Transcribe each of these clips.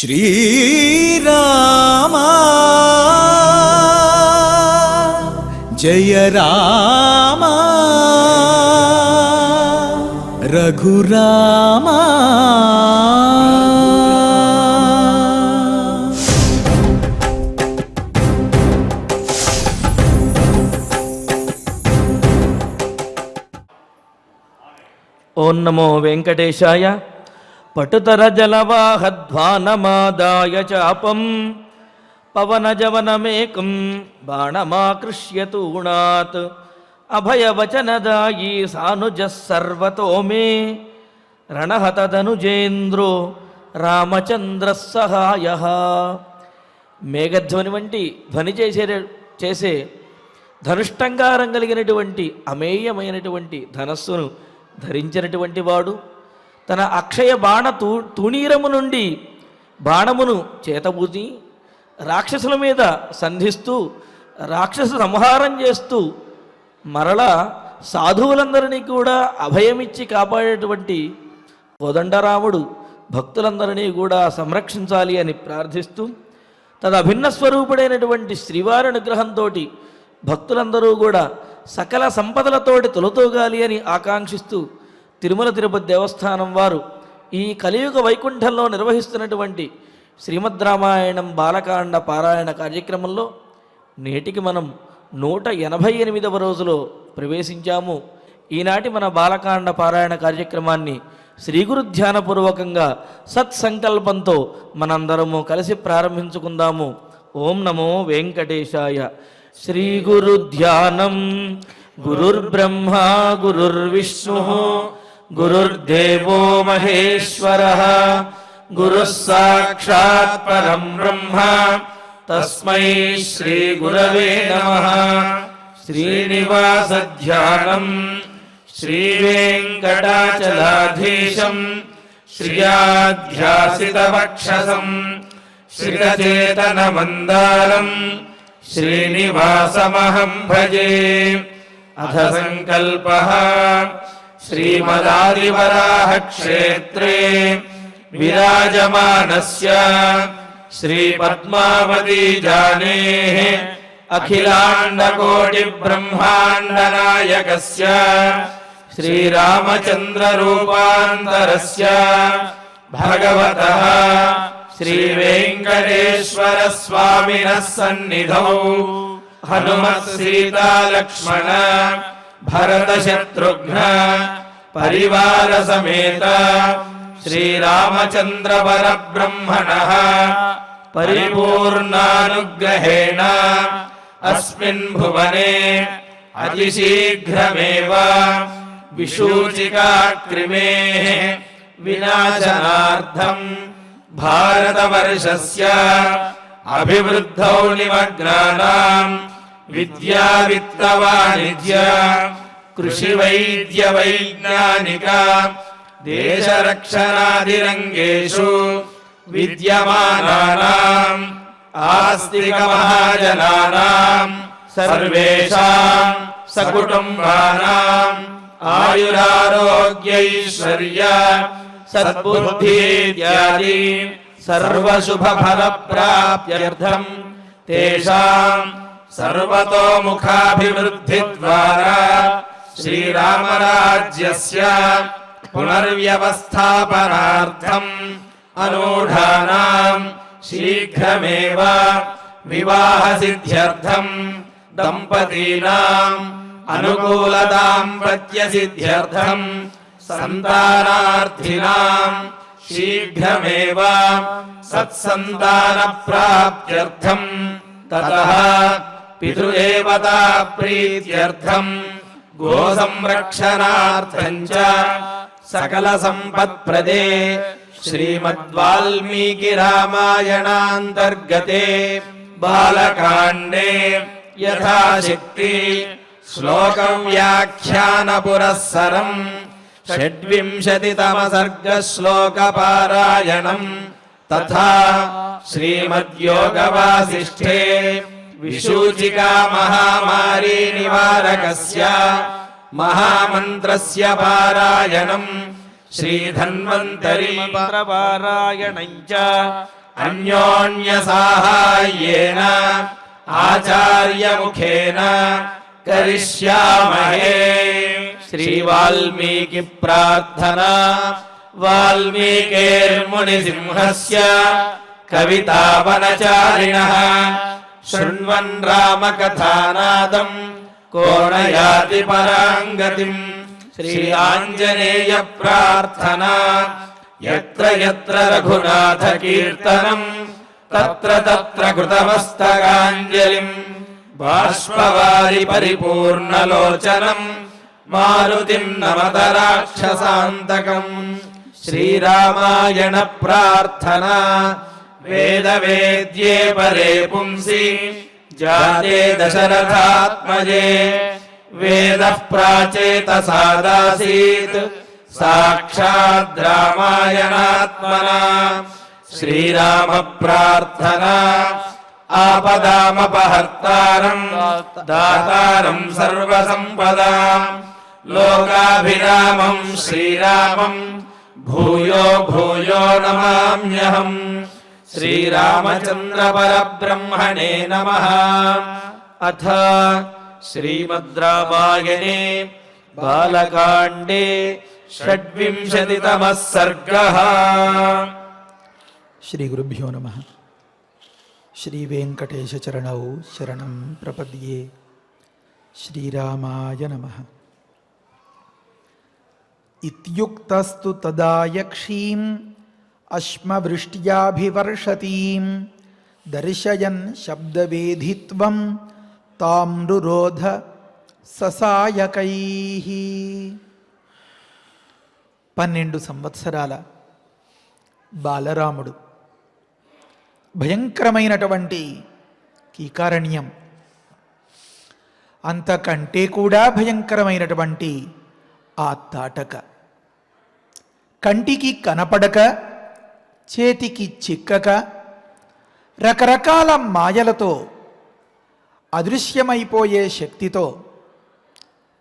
श्रीराम जय राम रघुराम। ओं नमो वेंकटेशाय। पटुतर जलवाहध्वानमादाय चापं पवनजवनमेकं बाणमाकृष्य तूणात् अभयवचनदायी सानुजः सर्वतो मे रणहतधनुजेन्द्रो रामचंद्रः सहायः। మేఘధ్వని వంటి ధ్వని చేసే ధనుష్టంగారం కలిగినటువంటి అమేయమైనటువంటి ధనస్సును ధరించినటువంటి వాడు తన అక్షయ బాణ తూణీరము నుండి బాణమును చేతబూచి రాక్షసుల మీద సంధిస్తూ రాక్షస సంహారం చేస్తూ మరలా సాధువులందరినీ కూడా అభయమిచ్చి కాపాడేటువంటి కోదండరాముడు భక్తులందరినీ కూడా సంరక్షించాలి అని ప్రార్థిస్తూ తదభిన్న స్వరూపుడైనటువంటి శ్రీవారి అనుగ్రహంతో భక్తులందరూ కూడా సకల సంపదలతోటి తొలతూగాలి అని ఆకాంక్షిస్తూ తిరుమల తిరుపతి దేవస్థానం వారు ఈ కలియుగ వైకుంఠంలో నిర్వహిస్తున్నటువంటి శ్రీమద్ రామాయణం బాలకాండ పారాయణ కార్యక్రమంలో నేటికి మనం 188వ రోజులో ప్రవేశించాము. ఈనాటి మన బాలకాండ పారాయణ కార్యక్రమాన్ని శ్రీగురు ధ్యానపూర్వకంగా సత్సంకల్పంతో మనందరము కలిసి ప్రారంభించుకుందాము. ఓం నమో వెంకటేశాయ. శ్రీగురు ధ్యానం. గురుర్బ్రహ్మా గురుర్విష్ణుః గురుర్దేవో మహేశ్వరః గురుః సాక్షాత్ పరం బ్రహ్మ తస్మై శ్రీ గురవే నమః. శ్రీనివాస ధ్యానం. శ్రీ వెంకటాచలాధీశం శ్రియాధ్యాసిత వక్షసం శ్రితచేతన మందారం శ్రీనివాసమహం భజే. అథ సంకల్పః. శ్రీమదాదివరాహ క్షేత్రే విరాజమానస్య శ్రీ పద్మావతీ జానేః అఖిలాండకోటి బ్రహ్మాండ నాయకస్య శ్రీరామచంద్ర రూపాంతరస్య భగవతః శ్రీ వెంకటేశ్వర స్వామినః సన్నిధౌ హనుమత్ సీతా లక్ష్మణ భరత శత్రుఘ్న పరివార సమేత శ్రీరామచంద్ర పరబ్రహ్మణః పరిపూర్ణానుగ్రహేణ అస్మిన్ భువనే అతిశీఘ్రమేవ విశూచికాక్రిమేః వినాశనార్థం భారతవర్షస్య అభివృద్ధౌ నిమగ్నానాం విద్యా విత్త వాణిజ్య కృషి వైద్య వైజ్ఞానిక దేశ రక్షణాదిరంగేషు విద్యమానానాం ఆస్తిక మహాజనానాం సర్వేషాం సకుటుంబానాం ఆయురారోగ్యైశ్వర్య సద్బుద్ధి సర్వశుభ ఫల ప్రాప్త్యర్థం తేషాం సర్వతోముఖాభివృద్ధి ద్వారా శ్రీరామరాజ్యస్య పునర్వ్యవస్థాపనార్థం అనూఢానాం శీఘ్రమేవ వివాహ సిద్ధ్యర్థం దంపతీనాం అనుకూల దాంపత్య సిద్ధ్యర్థం సంతానార్థినాం శీఘ్రమేవ సత్సంతాన ప్రాప్త్యర్థం తతః పితృదేవతా ప్రీత్యర్థం గో సంరక్షణార్థం చ సకల సంపత్ప్రదే శ్రీమద్వాల్మీకి రామాయణాంతర్గతే బాలకాండే యథాశక్తి శ్లోకం వ్యాఖ్యాన పురస్సరం షడ్వింశతితమ సర్గ శ్లోక పారాయణం తథా శ్రీమద్యోగ వాసిష్ఠే విశూచికా మహామారీ నివారకస్య महामंत्रस्य पारायणं श्रीधन्वन्तरी मंत्रपारायणं च అన్యోన్యసాహాయ్యేన ఆచార్యముఖేన కరిష్యామహే. శ్రీవాల్మీకి ప్రార్థనా. వాల్మీకేర్మునిసింహస్య కవితావనచారిణః శృణ్వన్ రామకథానాదం కో న యాతి పరాంగతిం. శ్రీ ఆంజనేయ ప్రార్థనా. యత్ర యత్ర రఘునాథ కీర్తనం తత్ర తత్ర కృతమస్తకాంజలిం. బాష్పవారి పరిపూర్ణలోచనం మారుతిం నమత రాక్షసాంతకం. శ్రీరామాయణ ప్రార్థనా. వేద వేద్యే పరే పుంసి జాతే దశరథాత్మజే వేదః ప్రాచేతసాదాసీత్ సాక్షాద్ రామాయణాత్మనా. శ్రీరామ ప్రార్థనా. ఆపదామపహర్తారం దాతారం సర్వసంపదాం లోకాభిరామం శ్రీరామం భూయో భూయో నమామ్యహం. శ్రీరామచంద్ర పరబ్రహ్మణే నమః. అథ శ్రీమద్ రామాయణే బాలకాండే షడ్వింశతితమః సర్గః. శ్రీ గురుభ్యో నమః. శ్రీ వెంకటేశ చరణౌ శరణం ప్రపద్యే. శ్రీరామాయ నమః. ఇత్యుక్తస్తు తదా యక్షీం అశ్మవృష్ట్యాభివర్షతీం దర్శయన్ శబ్దవేధిత్వం తాం రురోధ ససాయకైః. 12 సంవత్సరాల బాలరాముడు భయంకరమైనటువంటి కీకారణ్యం, అంతకంటే కూడా భయంకరమైనటువంటి ఆ తాటక, కంటికి కనపడక చేతికి చిక్కక రకరకాల మాయలతో అదృశ్యమైపోయే శక్తితో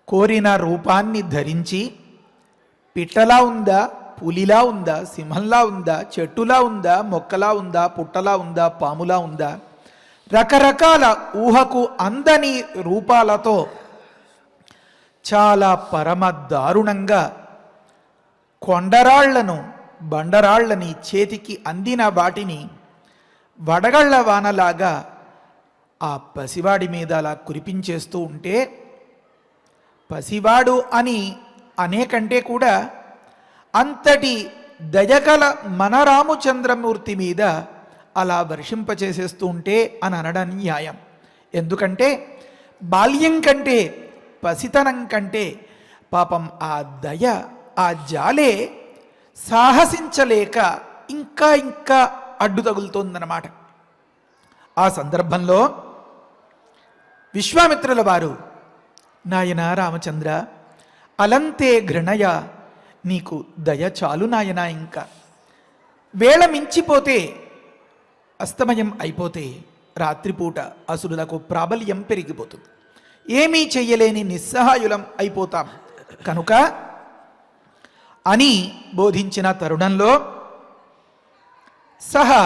కోరిన రూపాన్ని ధరించి పిట్టలా ఉందా, పులిలా ఉందా, సింహంలా ఉందా, చెట్టులా ఉందా, మొక్కలా ఉందా, పుట్టలా ఉందా, పాములా ఉందా, రకరకాల ఊహకు అందని రూపాలతో చాలా పరమ దారుణంగా కొండరాళ్లను బండరాళ్లని చేతికి అందిన వాటిని వడగళ్ల వానలాగా ఆ పసివాడి మీద అలా కురిపించేస్తూ ఉంటే, పసివాడు అని అనేకంటే కూడా అంతటి దయగల మన రామచంద్రమూర్తి మీద అలా వర్షింపచేసేస్తూ ఉంటే అని అనడం న్యాయం. ఎందుకంటే బాల్యం కంటే, పసితనం కంటే పాపం ఆ దయ, ఆ జాలే సాహసించలేక ఇంకా ఇంకా అడ్డు తగులుతోందన్నమాట. ఆ సందర్భంలో విశ్వామిత్రుల వారు, నాయన రామచంద్ర, అలంతే ఘృణయ, నీకు దయ చాలు నాయనా, ఇంకా వేళ మించిపోతే, అస్తమయం అయిపోతే రాత్రిపూట అసురులకు ప్రాబల్యం పెరిగిపోతుంది, ఏమీ చెయ్యలేని నిస్సహాయులం అయిపోతాం కనుక అని బోధించిన తరుణంలో సహా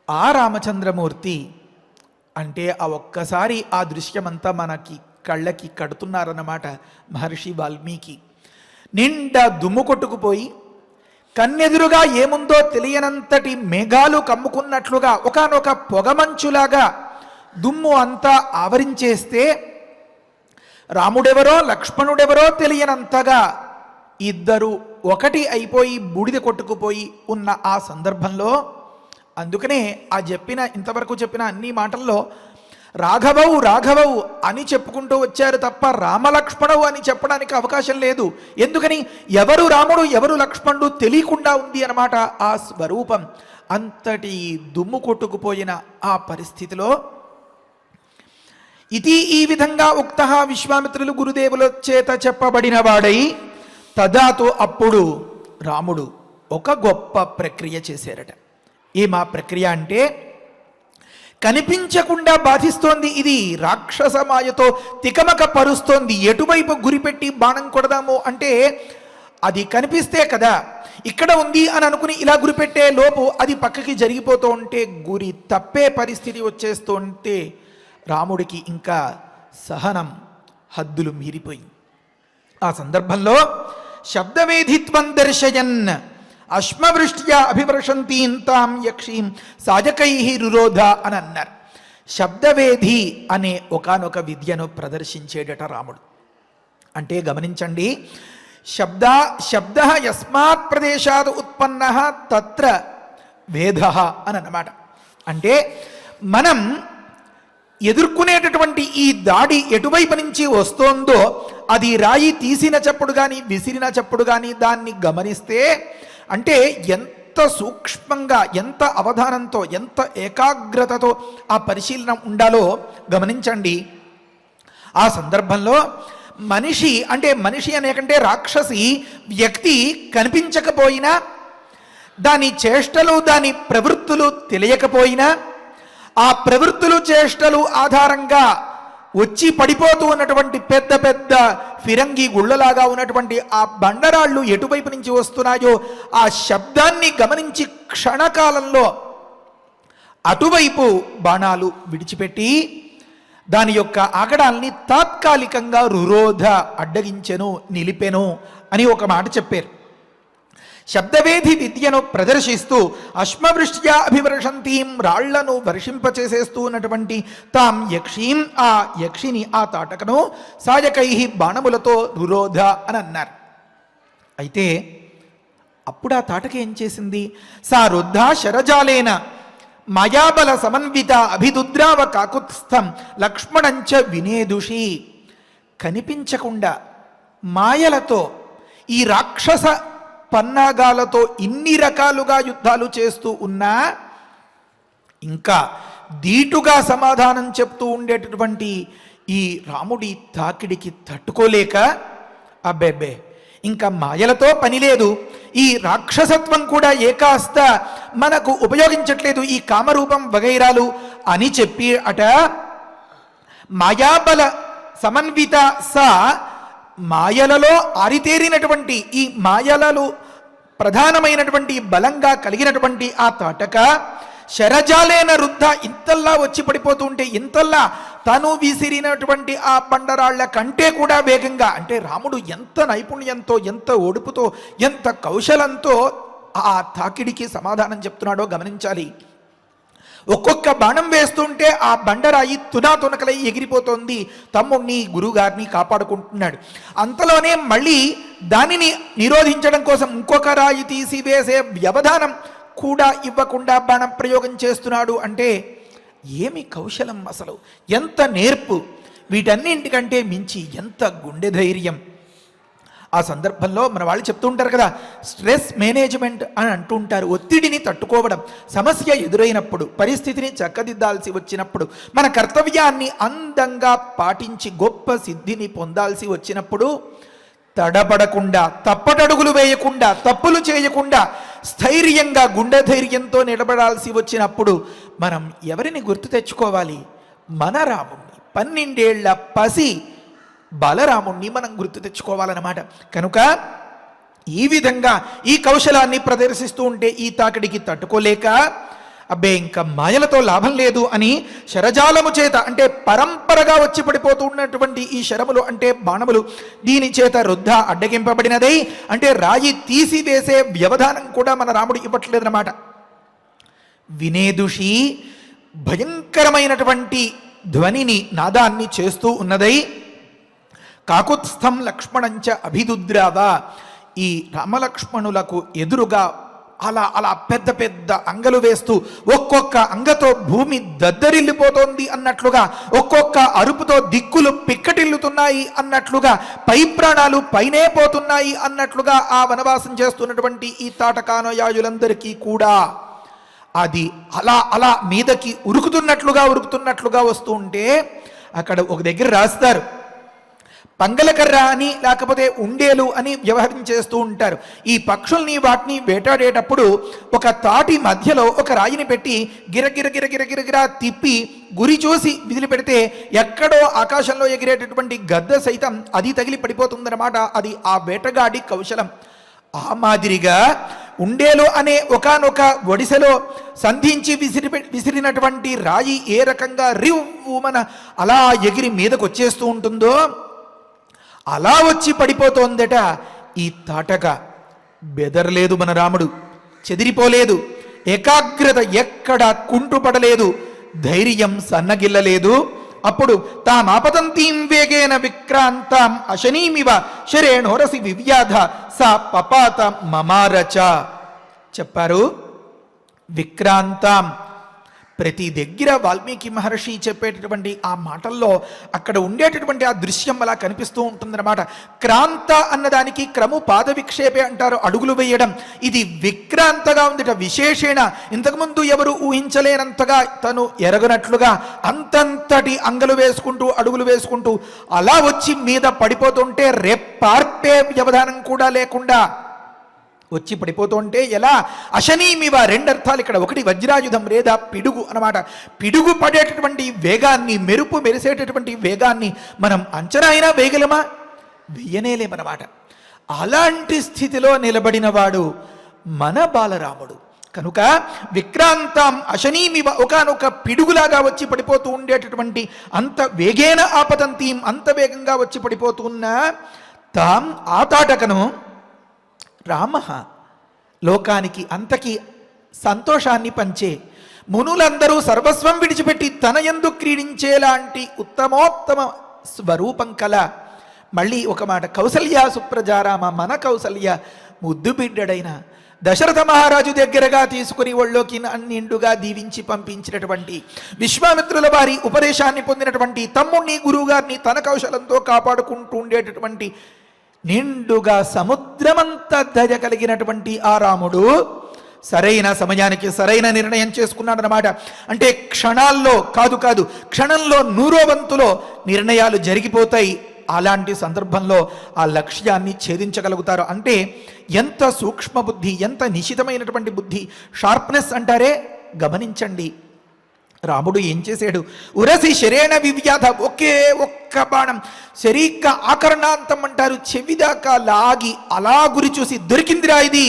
ఆ రామచంద్రమూర్తి అంటే ఆ ఒక్కసారి ఆ దృశ్యమంతా మనకి కళ్ళకి కడుతున్నారన్నమాట మహర్షి వాల్మీకి. నిండా దుమ్ము కొట్టుకుపోయి కన్నెదురుగా ఏముందో తెలియనంతటి మేఘాలు కమ్ముకున్నట్లుగా ఒకానొక పొగమంచులాగా దుమ్ము అంతా ఆవరించేస్తే రాముడెవరో లక్ష్మణుడెవరో తెలియనంతగా ఇద్దరు ఒకటి అయిపోయి బూడిద కొట్టుకుపోయి ఉన్న ఆ సందర్భంలో, అందుకనే ఆ ఇంతవరకు చెప్పిన అన్ని మాటల్లో రాఘవవు రాఘవవు అని చెప్పుకుంటూ వచ్చారు తప్ప రామలక్ష్మణవు అని చెప్పడానికి అవకాశం లేదు. ఎందుకని ఎవరు రాముడు ఎవరు లక్ష్మణుడు తెలియకుండా ఉంది అన్నమాట ఆ స్వరూపం. అంతటి దుమ్ము కొట్టుకుపోయిన ఆ పరిస్థితిలో ఇది ఈ విధంగా ఉక్త విశ్వామిత్రులు గురుదేవుల చేత చెప్పబడిన వాడై తదాతో అప్పుడు రాముడు ఒక గొప్ప ప్రక్రియ చేశారట. ఏమా ప్రక్రియ అంటే, కనిపించకుండా బాధిస్తోంది, ఇది రాక్షసమాయతో తికమక పరుస్తోంది, ఎటువైపు గురిపెట్టి బాణం కొడదాము అంటే అది కనిపిస్తే కదా. ఇక్కడ ఉంది అని అనుకుని ఇలా గురిపెట్టే లోపు అది పక్కకి జరిగిపోతూ ఉంటే గురి తప్పే పరిస్థితి వచ్చేస్తూ ఉంటే రాముడికి ఇంకా సహనం హద్దులు మీరిపోయింది. ఆ సందర్భంలో శబ్దవేధిత్వం దర్శయన్ అశ్మవృష్ట్యా అభివర్షంతీం తాం యక్షీం సాజకై రురోధ అని అన్నారు. శబ్దవేధి అనే ఒకానొక విద్యను ప్రదర్శించేటట రాముడు. అంటే గమనించండి, శబ్ద యస్మాత్ ప్రదేశాత్ ఉత్పన్న తత్ర వేద అని అన్నమాట. అంటే మనం ఎదుర్కొనేటటువంటి ఈ దాడి ఎటువైపు నుంచి వస్తోందో అది రాయి తీసిన చప్పుడు కానీ విసిరిన చప్పుడు కానీ దాన్ని గమనిస్తే, అంటే ఎంత సూక్ష్మంగా, ఎంత అవధానంతో, ఎంత ఏకాగ్రతతో ఆ పరిశీలన ఉండాలో గమనించండి. ఆ సందర్భంలో మనిషి అనేకంటే రాక్షసి వ్యక్తి కనిపించకపోయినా, దాని చేష్టలు దాని ప్రవృత్తులు తెలియకపోయినా, ఆ ప్రవృత్తులు చేష్టలు ఆధారంగా వచ్చి పడిపోతూ ఉన్నటువంటి పెద్ద పెద్ద ఫిరంగి గుళ్ళలాగా ఉన్నటువంటి ఆ బండరాళ్ళు ఎటువైపు నుంచి వస్తున్నాయో ఆ శబ్దాన్ని గమనించి క్షణకాలంలో అటువైపు బాణాలు విడిచిపెట్టి దాని యొక్క ఆగడాల్ని తాత్కాలికంగా రురోధ అడ్డగించెను, నిలిపెను అని ఒక మాట చెప్పారు. శబ్దవేధి విద్యను ప్రదర్శిస్తూ అశ్మవృష్ట్యా అభివర్షంతీం రాళ్లను వర్షింపచేసేస్తూ ఉన్నటువంటి తాం యక్షీం ఆ యక్షిని ఆ తాటకను సాయకై బాణములతో రురోధ అని అన్నారు. అయితే అప్పుడు ఆ తాటక ఏం చేసింది? సా రుద్ధ శరజాలేన మాయాబల సమన్విత అభిదుద్రావ కాకుత్స్థం లక్ష్మణంచ వినేదుషి. కనిపించకుండా మాయలతో ఈ రాక్షస పన్నాగాలతో ఇన్ని రకాలుగా యుద్ధాలు చేస్తూ ఉన్నా ఇంకా ధీటుగా సమాధానం చెప్తూ ఉండేటటువంటి ఈ రాముడి తాకిడికి తట్టుకోలేక, అబ్బెబ్బే ఇంకా మాయలతో పని లేదు, ఈ రాక్షసత్వం కూడా ఏకాస్త మనకు ఉపయోగించట్లేదు, ఈ కామరూపం వగైరాలు అని చెప్పి అట మాయాబల సమన్విత సా మాయలలో ఆరితేరినటువంటి, ఈ మాయలలో ప్రధానమైనటువంటి బలంగా కలిగినటువంటి ఆ తాటక శరజాలేన రుద్ధ ఇంతల్లా వచ్చి పడిపోతూ ఉంటే, ఇంతల్లా తను విసిరినటువంటి ఆ బండరాళ్ల కంటే కూడా వేగంగా, అంటే రాముడు ఎంత నైపుణ్యంతో, ఎంత ఒడుపుతో, ఎంత కౌశలంతో ఆ తాకిడికి సమాధానం చెప్తున్నాడో గమనించాలి. ఒక్కొక్క బాణం వేస్తుంటే ఆ బండరాయి తునాతునకలై ఎగిరిపోతోంది. తమ్ముడిని గురువుగారిని కాపాడుకుంటున్నాడు. అంతలోనే మళ్ళీ దానిని నిరోధించడం కోసం ఇంకొక రాయి తీసివేసే వ్యవధానం కూడా ఇవ్వకుండా బాణం ప్రయోగం చేస్తున్నాడు. అంటే ఏమి కౌశలం, అసలు ఎంత నేర్పు, వీటన్నింటికంటే మించి ఎంత గుండె ధైర్యం. ఆ సందర్భంలో మన వాళ్ళు చెప్తూ ఉంటారు కదా, స్ట్రెస్ మేనేజ్మెంట్ అని అంటూ ఉంటారు. ఒత్తిడిని తట్టుకోవడం, సమస్య ఎదురైనప్పుడు, పరిస్థితిని చక్కదిద్దాల్సి వచ్చినప్పుడు, మన కర్తవ్యాన్ని అందంగా పాటించి గొప్ప సిద్ధిని పొందాల్సి వచ్చినప్పుడు తడబడకుండా, తప్పటడుగులు వేయకుండా, తప్పులు చేయకుండా స్థైర్యంగా గుండె ధైర్యంతో నిలబడాల్సి వచ్చినప్పుడు మనం ఎవరిని గుర్తు తెచ్చుకోవాలి? మన రాముణ్ణి, 12 ఏళ్ల పసి బలరాముణ్ణి మనం గుర్తు తెచ్చుకోవాలన్నమాట. కనుక ఈ విధంగా ఈ కౌశలాన్ని ప్రదర్శిస్తూ ఉంటే ఈ తాకిడికి తట్టుకోలేక, అబ్బే ఇంకా మాయలతో లాభం లేదు అని శరజాలము చేత, అంటే పరంపరగా వచ్చి పడిపోతూ ఉన్నటువంటి ఈ శరములు అంటే బాణములు, దీని చేత రుద్ధ అడ్డగింపబడినదై, అంటే రాయి తీసివేసే వ్యవధానం కూడా మన రాముడు ఇవ్వట్లేదన్నమాట. వినేదుషి భయంకరమైనటువంటి ధ్వనిని, నాదాన్ని చేస్తూ ఉన్నదై, కాకుత్స్థం లక్ష్మణంచ అభిదుద్రావ, ఈ రామలక్ష్మణులకు ఎదురుగా అలా అలా పెద్ద పెద్ద అంగలు వేస్తూ ఒక్కొక్క అంగతో భూమి దద్దరిల్లిపోతోంది అన్నట్లుగా, ఒక్కొక్క అరుపుతో దిక్కులు పిక్కటిల్లుతున్నాయి అన్నట్లుగా, పై ప్రాణాలు పైనే పోతున్నాయి అన్నట్లుగా ఆ వనవాసం చేస్తున్నటువంటి ఈ తాటకానయాయులందరికీ కూడా అది అలా అలా మీదకి ఉరుకుతున్నట్లుగా వస్తూ ఉంటే అక్కడ ఒక దగ్గర రాస్తారు, పంగలకర్ర అని లేకపోతే ఉండేలు అని వ్యవహరించేస్తూ ఉంటారు. ఈ పక్షుల్ని వాటిని వేటాడేటప్పుడు ఒక తాటి మధ్యలో ఒక రాయిని పెట్టి గిరగిరగిరగిరగిరగిరా తిప్పి గురి చూసి విదిలి పెడితే ఎక్కడో ఆకాశంలో ఎగిరేటటువంటి గద్ద సైతం అది తగిలి పడిపోతుందన్నమాట. అది ఆ వేటగాడి కౌశలం. ఆ మాదిరిగా ఉండేలు అనే ఒకానొక ఒడిసెలో సంధించి విసిరినటువంటి రాయి ఏ రకంగా రివ్వుమన అలా ఎగిరి మీదకు వచ్చేస్తూ ఉంటుందో అలా వచ్చి పడిపోతోందట ఈ తాటక. బెదరలేదు మన రాముడు, చెదిరిపోలేదు, ఏకాగ్రత ఎక్కడ కుంటుపడలేదు, ధైర్యం సన్నగిల్లలేదు. అప్పుడు తామాపతంతీం వేగేన విక్రాంతాం అశనీమివ శరేణోరసి వివ్యాధ సా పపాత మమారచ. చెప్పారు విక్రాంతాం. ప్రతి దగ్గర వాల్మీకి మహర్షి చెప్పేటటువంటి ఆ మాటల్లో అక్కడ ఉండేటటువంటి ఆ దృశ్యం అలా కనిపిస్తూ ఉంటుందన్నమాట. క్రాంత అన్నదానికి క్రము పాద విక్షేపే అంటారు, అడుగులు వేయడం. ఇది విక్రాంతగా ఉందిట, విశేషేణ. ఇంతకుముందు ఎవరు ఊహించలేనంతగా తను ఎరగనట్లుగా అంతంతటి అంగలు వేసుకుంటూ అడుగులు వేసుకుంటూ అలా వచ్చి మీద పడిపోతుంటే రెప్పార్పే వ్యవధానం కూడా లేకుండా వచ్చి పడిపోతుంటే ఎలా? అశనీమివ. రెండర్థాలు ఇక్కడ. ఒకటి వజ్రాయుధం లేదా పిడుగు అన్నమాట. పిడుగు పడేటటువంటి వేగాన్ని, మెరుపు మెరిసేటటువంటి వేగాన్ని మనం అంచనా అయినా వేయగలమా? వెయ్యనేలేమన్నమాట. అలాంటి స్థితిలో నిలబడిన వాడు మన బాలరాముడు. కనుక విక్రాంతం అశనీమివ, ఒకానొక పిడుగులాగా వచ్చి పడిపోతూ ఉండేటటువంటి, అంత వేగేన ఆపతంతీం, అంత వేగంగా వచ్చి పడిపోతున్న తాం ఆ తాటకను రామ లోకానికి అంతకి సంతోషాన్ని పంచే, మునులందరూ సర్వస్వం విడిచిపెట్టి తన యందు క్రీడించేలాంటి ఉత్తమోత్తమ స్వరూపం కల, మళ్ళీ ఒక మాట, కౌసల్య సుప్రజారామ, మన కౌసల్య ముద్దు బిడ్డడైన దశరథ మహారాజు దగ్గరగా తీసుకుని ఒళ్ళోకి నిండుగా దీవించి పంపించినటువంటి, విశ్వామిత్రుల వారి ఉపదేశాన్ని పొందినటువంటి, తమ్ముణ్ణి గురువుగారిని తన కౌశలంతో కాపాడుకుంటూ ఉండేటటువంటి, నిండుగా సముద్రమంత దయ కలిగినటువంటి ఆ రాముడు సరైన సమయానికి సరైన నిర్ణయం చేసుకున్నాడనమాట. అంటే క్షణాల్లో కాదు, క్షణంలో 100వ వంతులో నిర్ణయాలు జరిగిపోతాయి. అలాంటి సందర్భంలో ఆ లక్ష్యాన్ని ఛేదించగలుగుతారు. అంటే ఎంత సూక్ష్మ బుద్ధి, ఎంత నిశితమైనటువంటి బుద్ధి, షార్ప్నెస్ అంటారే. గమనించండి రాముడు ఏం చేశాడు. ఉరసి శరేణ వివ్యాధ, ఒకే ఒక్క బాణం, శరీర ఆకరణాంతం అంటారు, చెవిదాకా లాగి అలా గురి చూసి, దొరికిందిరా ఇది,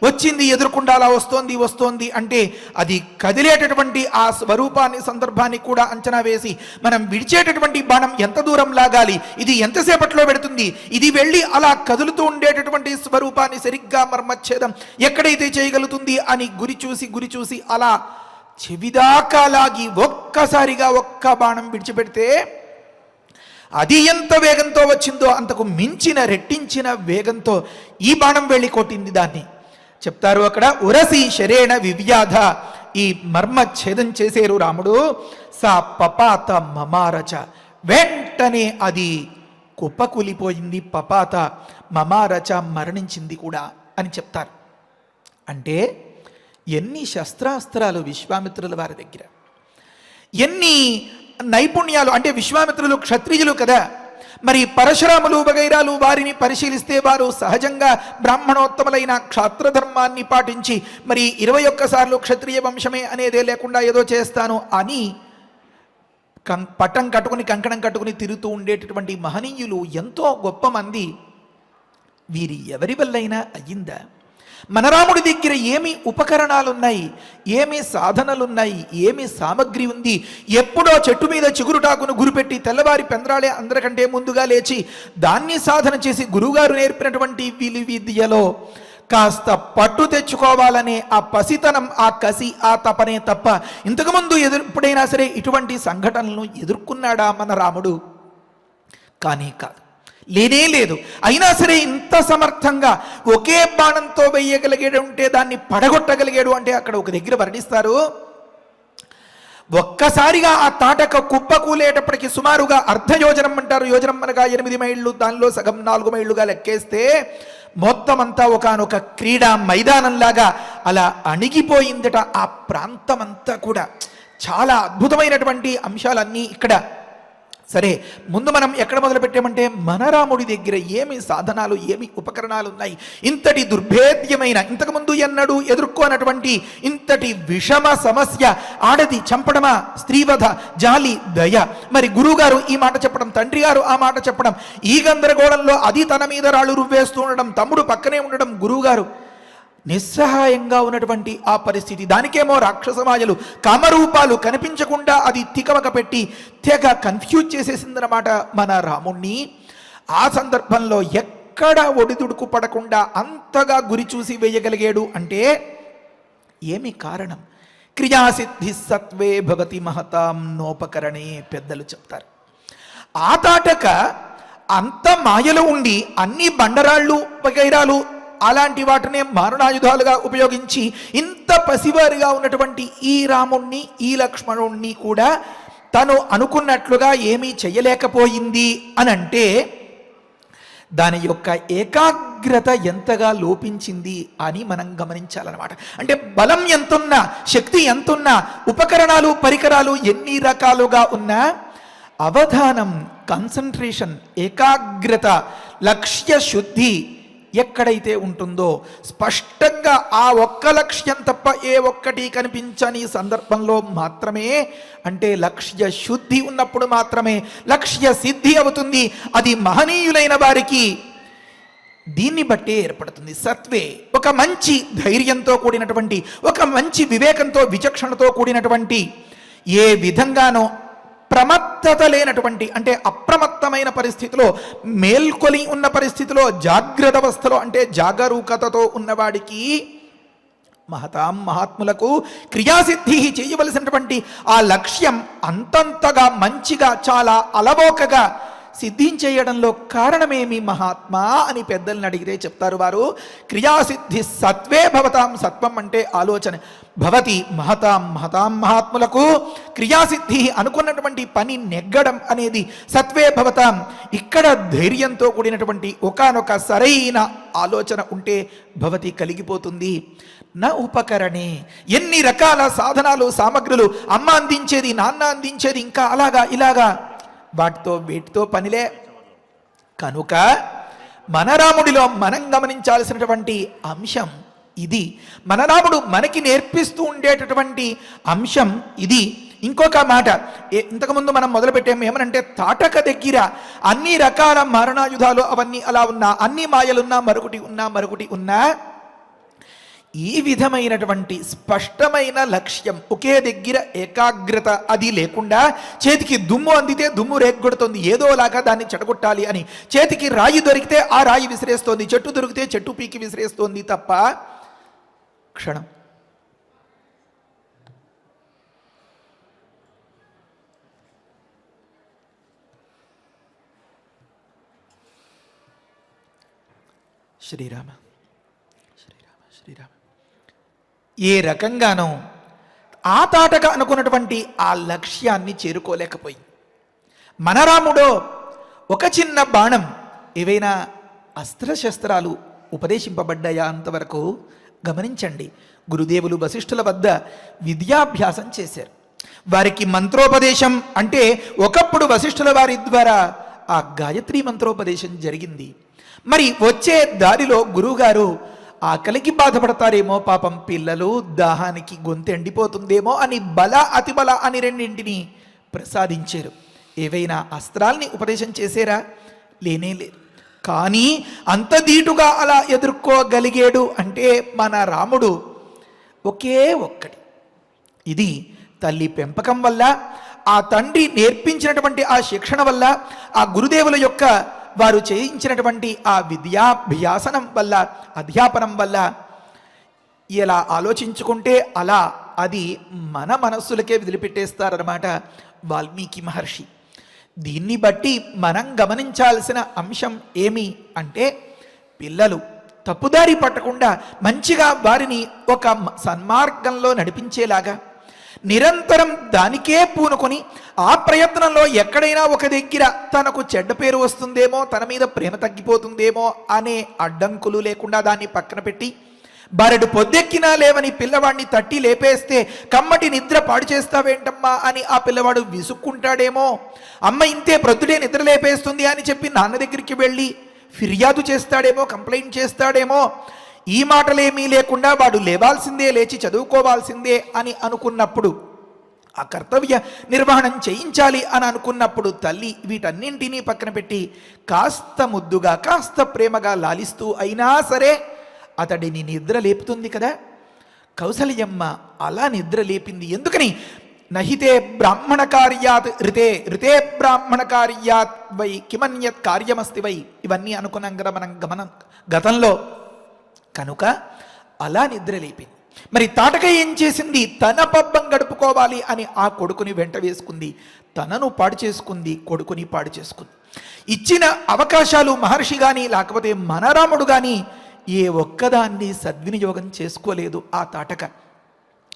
వచ్చింది ఎదుర్కొండా, అలా వస్తోంది అంటే అది కదిలేటటువంటి ఆ స్వరూపాన్ని, సందర్భాన్ని కూడా అంచనా వేసి మనం విడిచేటటువంటి బాణం ఎంత దూరం లాగాలి, ఇది ఎంతసేపట్లో పెడుతుంది, ఇది వెళ్ళి అలా కదులుతూ ఉండేటటువంటి స్వరూపాన్ని సరిగ్గా మర్మచ్ఛేదం ఎక్కడైతే చేయగలుగుతుంది అని గురి చూసి అలా చెవిదాకా లాగి ఒక్కసారిగా ఒక్క బాణం విడిచిపెడితే అది ఎంత వేగంతో వచ్చిందో అంతకు మించిన రెట్టించిన వేగంతో ఈ బాణం వెళ్ళి కొట్టింది దాన్ని. చెప్తారు అక్కడ, ఉరసి శరేణ వివ్యాధ, ఈ మర్మ ఛేదం చేసేరు రాముడు. సా పపాత మమారచ, వెంటనే అది కుప్పకూలిపోయింది. పపాత మమారచ, మరణించింది కూడా అని చెప్తారు. అంటే ఎన్ని శస్త్రాస్త్రాలు విశ్వామిత్రుల వారి దగ్గర, ఎన్ని నైపుణ్యాలు. అంటే విశ్వామిత్రులు క్షత్రియులు కదా, మరి పరశురాములు వగైరాలు వారిని పరిశీలిస్తే వారు సహజంగా బ్రాహ్మణోత్తములైన క్షాత్రధర్మాన్ని పాటించి, మరి 21 సార్లు క్షత్రియ వంశమే అనేదే లేకుండా ఏదో చేస్తాను అని పట్టం కట్టుకుని కంకణం కట్టుకుని తిరుగుతూ ఉండేటటువంటి మహనీయులు ఎంతో గొప్ప మంది. వీరి ఎవరి వల్లైనా అయ్యిందా? మన రాముడి దగ్గర ఏమి ఉపకరణాలున్నాయి, ఏమి సాధనలున్నాయి, ఏమి సామగ్రి ఉంది. ఎప్పుడో చెట్టు మీద చిగురుటాకును గురిపెట్టి తెల్లవారి పెందరాళే అందరికంటే ముందుగా లేచి దాన్ని సాధన చేసి గురువుగారు నేర్పినటువంటి విద్యలో కాస్త పట్టు తెచ్చుకోవాలనే ఆ పసితనం, ఆ కసి, ఆ తపనే తప్ప ఇంతకుముందు ఎప్పుడైనా సరే ఇటువంటి సంఘటనలను ఎదుర్కొన్నాడా మన రాముడు? కానీ కాదు, లేనే లేదు. అయినా సరే ఇంత సమర్థంగా ఒకే బాణంతో వేయగలిగాడు అంటే, దాన్ని పడగొట్టగలిగాడు అంటే, అక్కడ ఒక దగ్గర వర్ణిస్తారు, ఒక్కసారిగా ఆ తాటక కుప్పకూలేటప్పటికి సుమారుగా అర్ధయోజనం అంటారు, యోజనం అనగా 8 మైళ్ళు, దానిలో సగం 4 మైళ్ళుగా లెక్కేస్తే మొత్తం అంతా ఒకానొక క్రీడా మైదానంలాగా అలా అణిగిపోయిందట ఆ ప్రాంతం అంతా కూడా. చాలా అద్భుతమైనటువంటి అంశాలన్నీ ఇక్కడ సరే, ముందు మనం ఎక్కడ మొదలు పెట్టామంటే మన రాముడి దగ్గర ఏమి సాధనాలు, ఏమి ఉపకరణాలు ఉన్నాయి? ఇంతటి దుర్భేద్యమైన, ఇంతకుముందు ఎన్నడూ ఎదుర్కోనటువంటి ఇంతటి విషమ సమస్య, ఆడది చంపడమా, స్త్రీవధ, జాలి, దయ. మరి గురువుగారు ఈ మాట చెప్పడం, తండ్రి గారు ఆ మాట చెప్పడం, ఈ గందరగోళంలో అది తన మీద రాళ్ళు రువ్వేస్తూ ఉండడం, తమ్ముడు పక్కనే ఉండడం, గురువుగారు నిస్సహాయంగా ఉన్నటువంటి ఆ పరిస్థితి. దానికేమో రాక్షసమాయలు, కామరూపాలు కనిపించకుండా అది తికమక పెట్టి తెగ కన్ఫ్యూజ్ చేసేసిందన్నమాట మన రాముణ్ణి. ఆ సందర్భంలో ఎక్కడ ఒడిదుడుకు పడకుండా అంతగా గురి చూసి వేయగలిగాడు అంటే ఏమి కారణం? క్రియాసిద్ధి సత్వే భవతి మహతాం నోపకరణే పెద్దలు చెప్తారు. ఆ తాటక అంత మాయలో ఉండి అన్ని బండరాళ్ళు వగైరాలు అలాంటి వాటినే మారణాయుధాలుగా ఉపయోగించి ఇంత పసివారిగా ఉన్నటువంటి ఈ రాముణ్ణి, ఈ లక్ష్మణుణ్ణి కూడా తను అనుకున్నట్లుగా ఏమీ చెయ్యలేకపోయింది అని అంటే దాని యొక్క ఏకాగ్రత ఎంతగా లోపించింది అని మనం గమనించాలన్నమాట. అంటే బలం ఎంతున్నా, శక్తి ఎంతున్నా, ఉపకరణాలు పరికరాలు ఎన్ని రకాలుగా ఉన్నా అవధానం, కాన్సన్ట్రేషన్, ఏకాగ్రత, లక్ష్య శుద్ధి ఎక్కడైతే ఉంటుందో, స్పష్టంగా ఆ ఒక్క లక్ష్యం తప్ప ఏ ఒక్కటి కనిపించని సందర్భంలో మాత్రమే, అంటే లక్ష్య శుద్ధి ఉన్నప్పుడు మాత్రమే లక్ష్య సిద్ధి అవుతుంది. అది మహనీయులైన వారికి దీన్ని బట్టే ఏర్పడుతుంది. సత్వే, ఒక మంచి ధైర్యంతో కూడినటువంటి, ఒక మంచి వివేకంతో, విచక్షణతో కూడినటువంటి, ఏ విధంగానో ప్రమత్తత లేనటువంటి, అంటే అప్రమత్తమైన పరిస్థితిలో, మేల్కొని ఉన్న పరిస్థితిలో, జాగ్రత్త అవస్థలో అంటే జాగరూకతతో ఉన్నవాడికి, మహతాం మహాత్ములకు క్రియాసిద్ధి చేయవలసినటువంటి ఆ లక్ష్యం అంతంతగా మంచిగా, చాలా అలవోకగా సిద్ధించేయడంలో కారణమేమి మహాత్మా అని పెద్దల్ని అడిగితే చెప్తారు వారు, క్రియాసిద్ధి సత్వే భవతాం. సత్వం అంటే ఆలోచన. భవతి మహతాం, మహతాం మహాత్ములకు క్రియాసిద్ధి, అనుకున్నటువంటి పని నెగ్గడం అనేది సత్వే భవతాం. ఇక్కడ ధైర్యంతో కూడినటువంటి ఒకానొక సరైన ఆలోచన ఉంటే భవతి కలిగిపోతుంది. నా ఉపకరణే, ఎన్ని రకాల సాధనాలు, సామగ్రులు అమ్మ అందించేది, నాన్న అందించేది, ఇంకా అలాగా ఇలాగా, వాటితో వీటితో పనిలే. కనుక మన రాముడిలో మనం గమనించాల్సినటువంటి అంశం ఇది. మన రాముడు మనకి నేర్పిస్తూ ఉండేటటువంటి అంశం ఇది. ఇంకొక మాట, ఇంతకుముందు మనం మొదలుపెట్టాము ఏమనంటే, తాటక దగ్గర అన్ని రకాల మారణాయుధాలు అవన్నీ అలా ఉన్నా, అన్ని మాయలున్నా, మరొకటి ఉన్నా, ఈ విధమైనటువంటి స్పష్టమైన లక్ష్యం, ఒకే దగ్గర ఏకాగ్రత అది లేకుండా, చేతికి దుమ్ము అందితే దుమ్ము రేగొడుతుంది, ఏదోలాగా దాన్ని చెడగొట్టాలి అని, చేతికి రాయి దొరికితే ఆ రాయి విసిరేస్తోంది, చెట్టు దొరికితే చెట్టు పీకి విసిరేస్తోంది తప్ప క్షణం శ్రీరామ శ్రీరామ శ్రీరామ ఏ రకంగానో ఆ తాటక అనుకున్నటువంటి ఆ లక్ష్యాన్ని చేరుకోలేకపోయింది. మన రాముడో ఒక చిన్న బాణం, ఏవైనా అస్త్రశస్త్రాలు ఉపదేశింపబడ్డాయా అంతవరకు గమనించండి. గురుదేవులు వశిష్ఠుల వద్ద విద్యాభ్యాసం చేశారు. వారికి మంత్రోపదేశం అంటే ఒకప్పుడు వశిష్ఠుల వారి ద్వారా ఆ గాయత్రి మంత్రోపదేశం జరిగింది. మరి వచ్చే దారిలో గురువుగారు ఆకలికి బాధపడతారేమో, పాపం పిల్లలు, దాహానికి గొంతు ఎండిపోతుందేమో అని బల అతిబల అని రెండింటిని ప్రసాదించారు. ఏవైనా అస్త్రాల్ని ఉపదేశం చేశారా? లేనే లేదు. కానీ అంత ధీటుగా అలా ఎదుర్కోగలిగాడు అంటే మన రాముడు ఒకే ఒక్కటి. ఇది తల్లి పెంపకం వల్ల, ఆ తండ్రి నేర్పించినటువంటి ఆ శిక్షణ వల్ల, ఆ గురుదేవుల యొక్క వారు చేయించినటువంటి ఆ విద్యాభ్యాసనం వల్ల, అధ్యాపనం వల్ల, ఇలా ఆలోచించుకుంటే అలా అది మన మనస్సులకే వదిలిపెట్టేస్తారన్నమాట వాల్మీకి మహర్షి. దీన్ని బట్టి మనం గమనించాల్సిన అంశం ఏమి అంటే, పిల్లలు తప్పుదారి పట్టకుండా మంచిగా వారిని ఒక సన్మార్గంలో నడిపించేలాగా నిరంతరం దానికే పూనుకొని, ఆ ప్రయత్నంలో ఎక్కడైనా ఒక దగ్గర తనకు చెడ్డ పేరు వస్తుందేమో, తన మీద ప్రేమ తగ్గిపోతుందేమో అనే అడ్డంకులు లేకుండా దాన్ని పక్కన పెట్టి, బారెడు పొద్దెక్కినా లేవని పిల్లవాడిని తట్టి లేపేస్తే కమ్మటి నిద్ర పాడు చేస్తావేంటమ్మా అని ఆ పిల్లవాడు విసుక్కుంటాడేమో. అమ్మ ఇంతే ప్రొద్దుడే నిద్ర లేపేస్తుంది అని చెప్పి నాన్న దగ్గరికి వెళ్ళి ఫిర్యాదు చేస్తాడేమో, కంప్లైంట్ చేస్తాడేమో. ఈ మాటలేమీ లేకుండా వాడు లేవాల్సిందే, లేచి చదువుకోవాల్సిందే అని అనుకున్నప్పుడు, ఆ కర్తవ్య నిర్వహణం చేయించాలి అని అనుకున్నప్పుడు తల్లి వీటన్నింటినీ పక్కన పెట్టి కాస్త ముద్దుగా కాస్త ప్రేమగా లాలిస్తూ అయినా సరే అతడిని నిద్ర లేపుతుంది కదా. కౌసల్యమ్మ అలా నిద్ర లేపింది. ఎందుకని? నహితే బ్రాహ్మణ కార్యాత్ ఋతే బ్రాహ్మణ కార్యాత్ వై కిమన్యత్ కార్యమస్తి వై, ఇవన్నీ అనుకున్నాం కదా మనం గతంలో. కనుక అలా నిద్ర లేపింది. మరి తాటక ఏం చేసింది? తన పబ్బం గడుపుకోవాలి అని ఆ కొడుకుని వెంట వేసుకుంది. తనను పాడు చేసుకుంది, కొడుకుని పాడు చేసుకుంది. ఇచ్చిన అవకాశాలు మహర్షి కానీ లేకపోతే మనరాముడు కానీ ఏ ఒక్కదాన్ని సద్వినియోగం చేసుకోలేదు ఆ తాటక.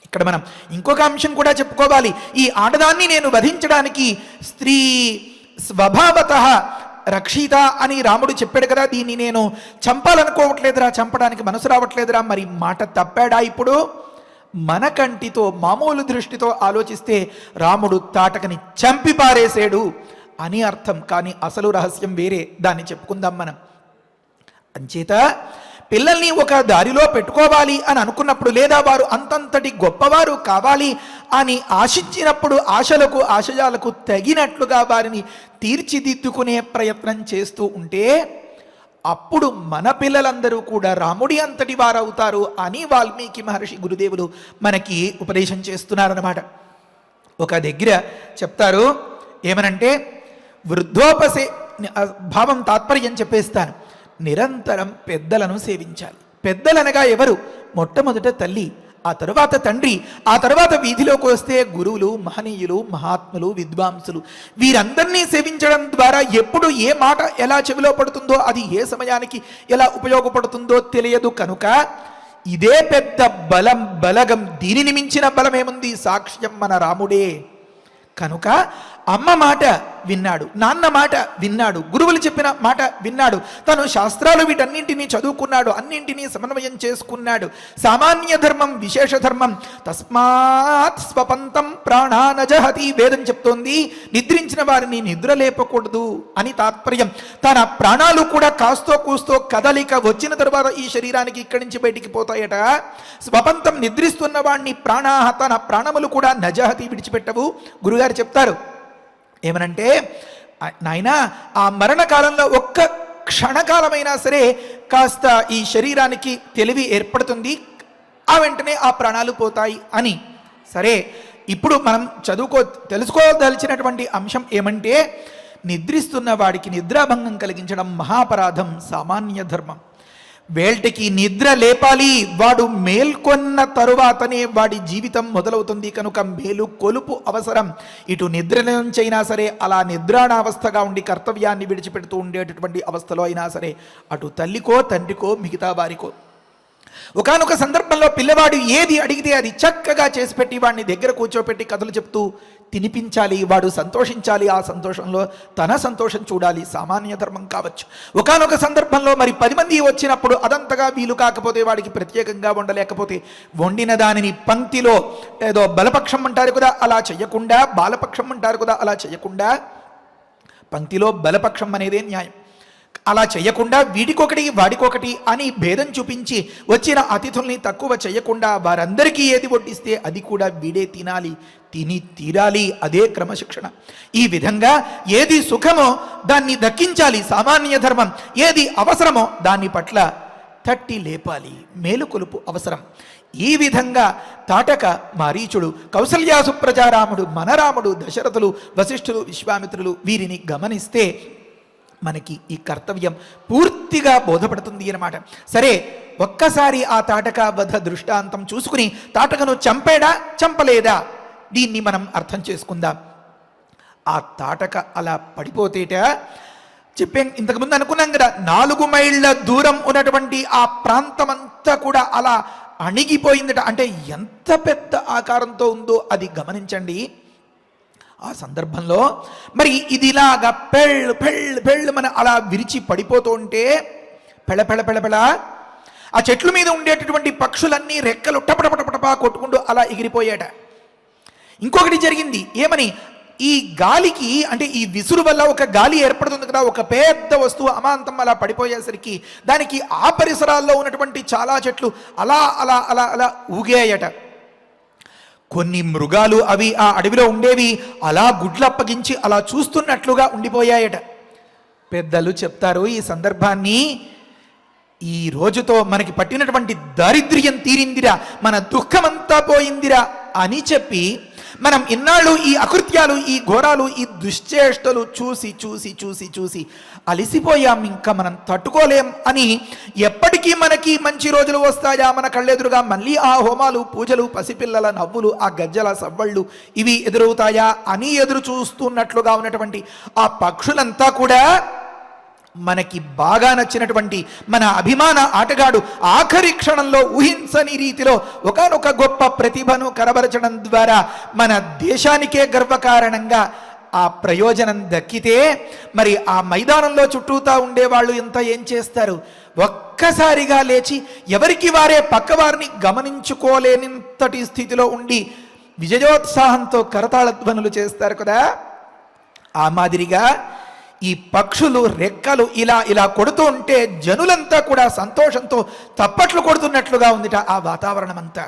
ఇక్కడ మనం ఇంకొక అంశం కూడా చెప్పుకోవాలి. ఈ ఆడదాన్ని నేను వధించడానికి స్త్రీ స్వభావత రక్షిత అని రాముడు చెప్పాడు కదా, దీన్ని నేను చంపాలనుకోవట్లేదురా, చంపడానికి మనసు రావట్లేదురా. మరి మాట తప్పాడా? ఇప్పుడు మన కంటితో మామూలు దృష్టితో ఆలోచిస్తే రాముడు తాటకని చంపి పారేసాడు అని అర్థం. కానీ అసలు రహస్యం వేరే, దాన్ని చెప్పుకుందాం మనం. అంచేత పిల్లల్ని ఒక దారిలో పెట్టుకోవాలి అని అనుకున్నప్పుడు, లేదా వారు అంతంతటి గొప్పవారు కావాలి అని ఆశించినప్పుడు, ఆశలకు ఆశయాలకు తగినట్లుగా వారిని తీర్చిదిద్దుకునే ప్రయత్నం చేస్తూ ఉంటే అప్పుడు మన పిల్లలందరూ కూడా రాముడి అంతటి వారవుతారు అని వాల్మీకి మహర్షి గురుదేవులు మనకి ఉపదేశం చేస్తున్నారన్నమాట. ఒక దగ్గర చెప్తారు ఏమనంటే, వృద్ధోపసే భావం తాత్పర్యం చెప్పేస్తాను. నిరంతరం పెద్దలను సేవించాలి. పెద్దలనగా ఎవరు? మొట్టమొదట తల్లి, ఆ తరువాత తండ్రి, ఆ తర్వాత వీధిలోకి వస్తే గురువులు, మహనీయులు, మహాత్ములు, విద్వాంసులు. వీరందరినీ సేవించడం ద్వారా ఎప్పుడు ఏ మాట ఎలా చెవిలో పడుతుందో, అది ఏ సమయానికి ఎలా ఉపయోగపడుతుందో తెలియదు. కనుక ఇదే పెద్ద బలగం. దీనిని మించిన బలమేముంది? సాక్ష్యం మన రాముడే. కనుక అమ్మ మాట విన్నాడు, నాన్న మాట విన్నాడు, గురువులు చెప్పిన మాట విన్నాడు, తను శాస్త్రాలు వీటన్నింటినీ చదువుకున్నాడు, అన్నింటినీ సమన్వయం చేసుకున్నాడు. సామాన్య ధర్మం, విశేష ధర్మం. తస్మాత్ స్వపంతం ప్రాణానజహతి, వేదం చెప్తోంది నిద్రించిన వారిని నిద్ర లేపకూడదు అని తాత్పర్యం. తన ప్రాణాలు కూడా కాస్తో కూస్తో కదలిక వచ్చిన తరువాత ఈ శరీరానికి ఇక్కడి నుంచి బయటికి పోతాయట. స్వపంతం, నిద్రిస్తున్న వాడిని ప్రాణాహ, తన ప్రాణములు కూడా నజహతి, విడిచిపెట్టవు. గురుగారు చెప్తారు ఏమనంటే, నాయనా ఆ మరణకాలంలో ఒక్క క్షణకాలమైనా సరే కాస్త ఈ శరీరానికి తెలివి ఏర్పడుతుంది, ఆ వెంటనే ఆ ప్రాణాలు పోతాయి అని. సరే, ఇప్పుడు మనం తెలుసుకోదలిచినటువంటి అంశం ఏమంటే, నిద్రిస్తున్న వాడికి నిద్రాభంగం కలిగించడం మహాపరాధం, సామాన్య ధర్మం. వేల్టికి నిద్ర లేపాలి. వాడు మేల్కొన్న తరువాతనే వాడి జీవితం మొదలవుతుంది. కనుక మేలు కొలుపు అవసరం. ఇటు నిద్ర నుంచైనా సరే, అలా నిద్రాణావస్థగా ఉండి కర్తవ్యాన్ని విడిచిపెడుతూ ఉండేటటువంటి అవస్థలో అయినా సరే, అటు తల్లికో తండ్రికో మిగతా వారికో ఒకానొక సందర్భంలో పిల్లవాడు ఏది అడిగితే అది చక్కగా చేసి పెట్టి వాడిని దగ్గర కూర్చోపెట్టి కథలు చెప్తూ తినిపించాలి. వాడు సంతోషించాలి. ఆ సంతోషంలో తన సంతోషం చూడాలి. సామాన్య ధర్మం కావచ్చు. ఒకానొక సందర్భంలో మరి 10 మంది వచ్చినప్పుడు అదంతగా వీలు కాకపోతే, వాడికి ప్రత్యేకంగా వండలేకపోతే, వండిన దానిని పంక్తిలో ఏదో బలపక్షం అంటారు కదా అలా చెయ్యకుండా, బాలపక్షం అంటారు కదా అలా చెయ్యకుండా, పంక్తిలో బలపక్షం అనేదే న్యాయం. అలా చెయ్యకుండా వీడికొకటి వాడికొకటి అని భేదం చూపించి వచ్చిన అతిథుల్ని తక్కువ చెయ్యకుండా వారందరికీ ఏది వడ్డిస్తే అది కూడా వీడే తినాలి, తిని తీరాలి. అదే క్రమశిక్షణ. ఈ విధంగా ఏది సుఖమో దాన్ని దక్కించాలి, సామాన్య ధర్మం. ఏది అవసరమో దాని పట్ల తట్టి లేపాలి, మేలుకొలుపు అవసరం. ఈ విధంగా తాటక, మారీచుడు, కౌసల్యాసు ప్రజారాముడు, మనరాముడు, దశరథులు, వశిష్ఠులు, విశ్వామిత్రులు వీరిని గమనిస్తే మనకి ఈ కర్తవ్యం పూర్తిగా బోధపడుతుంది అన్నమాట. సరే, ఒక్కసారి ఆ తాటక వధ దృష్టాంతం చూసుకుని తాటకను చంపాడా చంపలేదా దీన్ని మనం అర్థం చేసుకుందాం. ఆ తాటక అలా పడిపోతేట చెప్పాం, ఇంతకుముందు అనుకున్నాం కదా, 4 మైళ్ళ దూరం ఉన్నటువంటి ఆ ప్రాంతమంతా కూడా అలా అణిగిపోయిందట. అంటే ఎంత పెద్ద ఆకారంతో ఉందో అది గమనించండి. ఆ సందర్భంలో మరి ఇది ఇలాగా పెళ్ళు పెళ్ళు పెళ్ళు మన అలా విరిచి పడిపోతూ ఉంటే పెళ ఆ చెట్ల మీద ఉండేటటువంటి పక్షులన్నీ రెక్కలు టపటపటపటపా కొట్టుకుంటూ అలా ఎగిరిపోయాట. ఇంకొకటి జరిగింది. ఏమని? ఈ గాలికి అంటే ఈ విసురు వల్ల ఒక గాలి ఏర్పడుతుంది కదా, ఒక పెద్ద వస్తువు అమాంతం అలా పడిపోయేసరికి దానికి ఆ పరిసరాల్లో ఉన్నటువంటి చాలా చెట్లు అలా అలా అలా అలా ఊగాయట. కొన్ని మృగాలు అవి ఆ అడవిలో ఉండేవి అలా గుడ్లప్పగించి అలా చూస్తున్నట్లుగా ఉండిపోయాయట. పెద్దలు చెప్తారు ఈ సందర్భాన్ని, ఈ రోజుతో మనకి పట్టినటువంటి దారిద్ర్యం తీరిందిరా, మన దుఃఖమంతా పోయిందిరా అని చెప్పి మనం ఇన్నాళ్ళు ఈ అకృత్యాలు, ఈ ఘోరాలు, ఈ దుశ్చేష్టలు చూసి చూసి చూసి చూసి అలిసిపోయాం, ఇంకా మనం తట్టుకోలేం అని, ఎప్పటికీ మనకి మంచి రోజులు వస్తాయా మన కళ్ళెదురుగా, మళ్ళీ ఆ హోమాలు, పూజలు, పసిపిల్లల నవ్వులు, ఆ గజ్జల సవ్వళ్ళు ఇవి ఎదురవుతాయా అని ఎదురు చూస్తున్నట్లుగా ఉన్నటువంటి ఆ పక్షులంతా కూడా మనకి బాగా నచ్చినటువంటి మన అభిమాన ఆటగాడు ఆఖరి క్షణంలో ఊహించని రీతిలో ఒకానొక గొప్ప ప్రతిభను కనబరచడం ద్వారా మన దేశానికే గర్వకారణంగా ఆ ప్రయోజనం దక్కితే, మరి ఆ మైదానంలో చుట్టూతా ఉండేవాళ్ళు ఎంత ఏం చేస్తారు? ఒక్కసారిగా లేచి ఎవరికి వారే పక్కవారిని గమనించుకోలేనంతటి స్థితిలో ఉండి విజయోత్సాహంతో కరతాళధ్వనులు చేస్తారు కదా. ఆ మాదిరిగా ఈ పక్షులు రెక్కలు ఇలా ఇలా కొడుతూ ఉంటే జనులంతా కూడా సంతోషంతో తప్పట్లు కొడుతున్నట్లుగా ఉందిట ఆ వాతావరణం అంతా.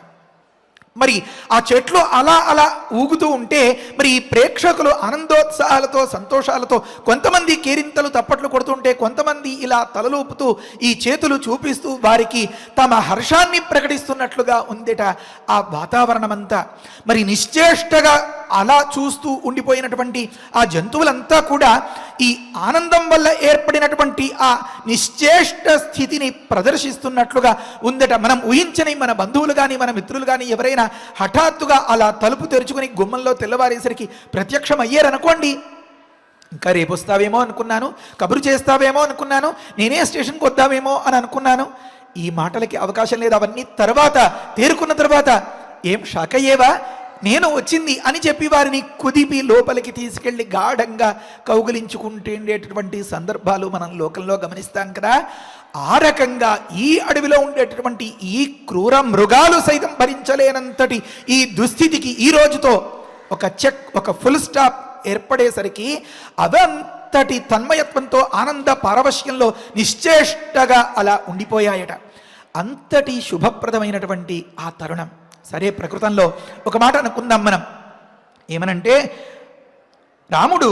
మరి ఆ చెట్లు అలా అలా ఊగుతూ ఉంటే మరి ఈ ప్రేక్షకులు ఆనందోత్సాహాలతో సంతోషాలతో కొంతమంది కేరింతలు తప్పట్లు కొడుతుంటే, కొంతమంది ఇలా తలలూపుతూ ఈ చేతులు చూపిస్తూ వారికి తమ హర్షాన్ని ప్రకటిస్తున్నట్లుగా ఉందిట ఆ వాతావరణం అంతా. మరి నిశ్చేష్టగా అలా చూస్తూ ఉండిపోయినటువంటి ఆ జంతువులంతా కూడా ఈ ఆనందం వల్ల ఏర్పడినటువంటి ఆ నిశ్చేష్ట స్థితిని ప్రదర్శిస్తున్నట్లుగా ఉందట. మనం ఊహించని మన బంధువులు కానీ మన మిత్రులు కానీ ఎవరైనా హఠాత్తుగా అలా తలుపు తెరుచుకుని గుమ్మంలో తెల్లవారేసరికి ప్రత్యక్షం అయ్యారనుకోండి, ఇంకా రేపు వస్తావేమో అనుకున్నాను, కబురు చేస్తావేమో అనుకున్నాను, నేనే స్టేషన్కి వద్దామేమో అని అనుకున్నాను. ఈ మాటలకి అవకాశం లేదు. అవన్నీ తర్వాత తేరుకున్న తర్వాత ఏం షాక్ అయ్యేవా, నేను వచ్చింది అని చెప్పి వారిని కుదిపి లోపలికి తీసుకెళ్లి గాఢంగా కౌగిలించుకుంటుండేటటువంటి సందర్భాలు మనం లోకంలో గమనిస్తాం కదా. ఆ రకంగా ఈ అడవిలో ఉండేటటువంటి ఈ క్రూర మృగాలు సైతం భరించలేనంతటి ఈ దుస్థితికి ఈ రోజుతో ఒక ఫుల్ స్టాప్ ఏర్పడేసరికి అవంతటి తన్మయత్వంతో ఆనంద పారవశ్యంలో నిశ్చేష్టగా అలా ఉండిపోయాయట. అంతటి శుభప్రదమైనటువంటి ఆ తరుణం. సరే, ప్రకృతంలో ఒక మాట అనుకుందాం మనం. ఏమనంటే, రాముడు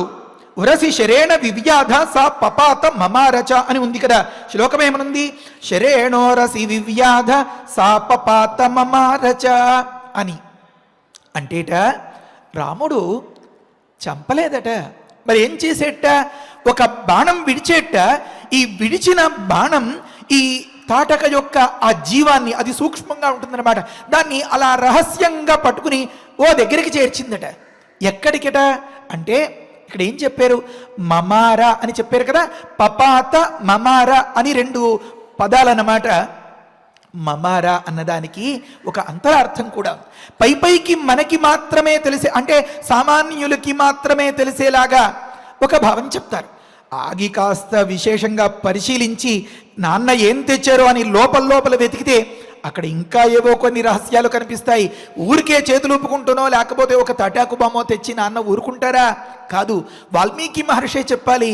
ఉరసి శరేణ వివ్యాధ సా పపాత మమారచ అని ఉంది కదా. శ్లోకం ఏమనుంది? శరేణోరసి వివ్యాధ సా పపాత మమారచ అని. అంటేట రాముడు చంపలేదట. మరి ఏం చేసేట? ఒక బాణం విడిచేట. ఈ విడిచిన బాణం ఈ తాటక యొక్క ఆ జీవాన్ని, అది సూక్ష్మంగా ఉంటుందన్నమాట, దాన్ని అలా రహస్యంగా పట్టుకుని ఓ దగ్గరికి చేర్చిందట. ఎక్కడికట అంటే ఇక్కడ ఏం చెప్పారు? మమార అని చెప్పారు కదా. పపాత మమార అని రెండు పదాలన్నమాట. మమార అన్నదానికి ఒక అంతరార్థం కూడా. పైకి మనకి మాత్రమే తెలిసే, అంటే సామాన్యులకి మాత్రమే తెలిసేలాగా ఒక భావం చెప్తారు. ఆగి కాస్త విశేషంగా పరిశీలించి నాన్న ఏం తెచ్చారో అని లోపల వెతికితే అక్కడ ఇంకా ఏవో కొన్ని రహస్యాలు కనిపిస్తాయి. ఊరికే చేతులు ఊపుకుంటునో లేకపోతే ఒక తటాకు బొమ్మో తెచ్చి నాన్న ఊరుకుంటారా? కాదు, వాల్మీకి మహర్షి చెప్పాలి.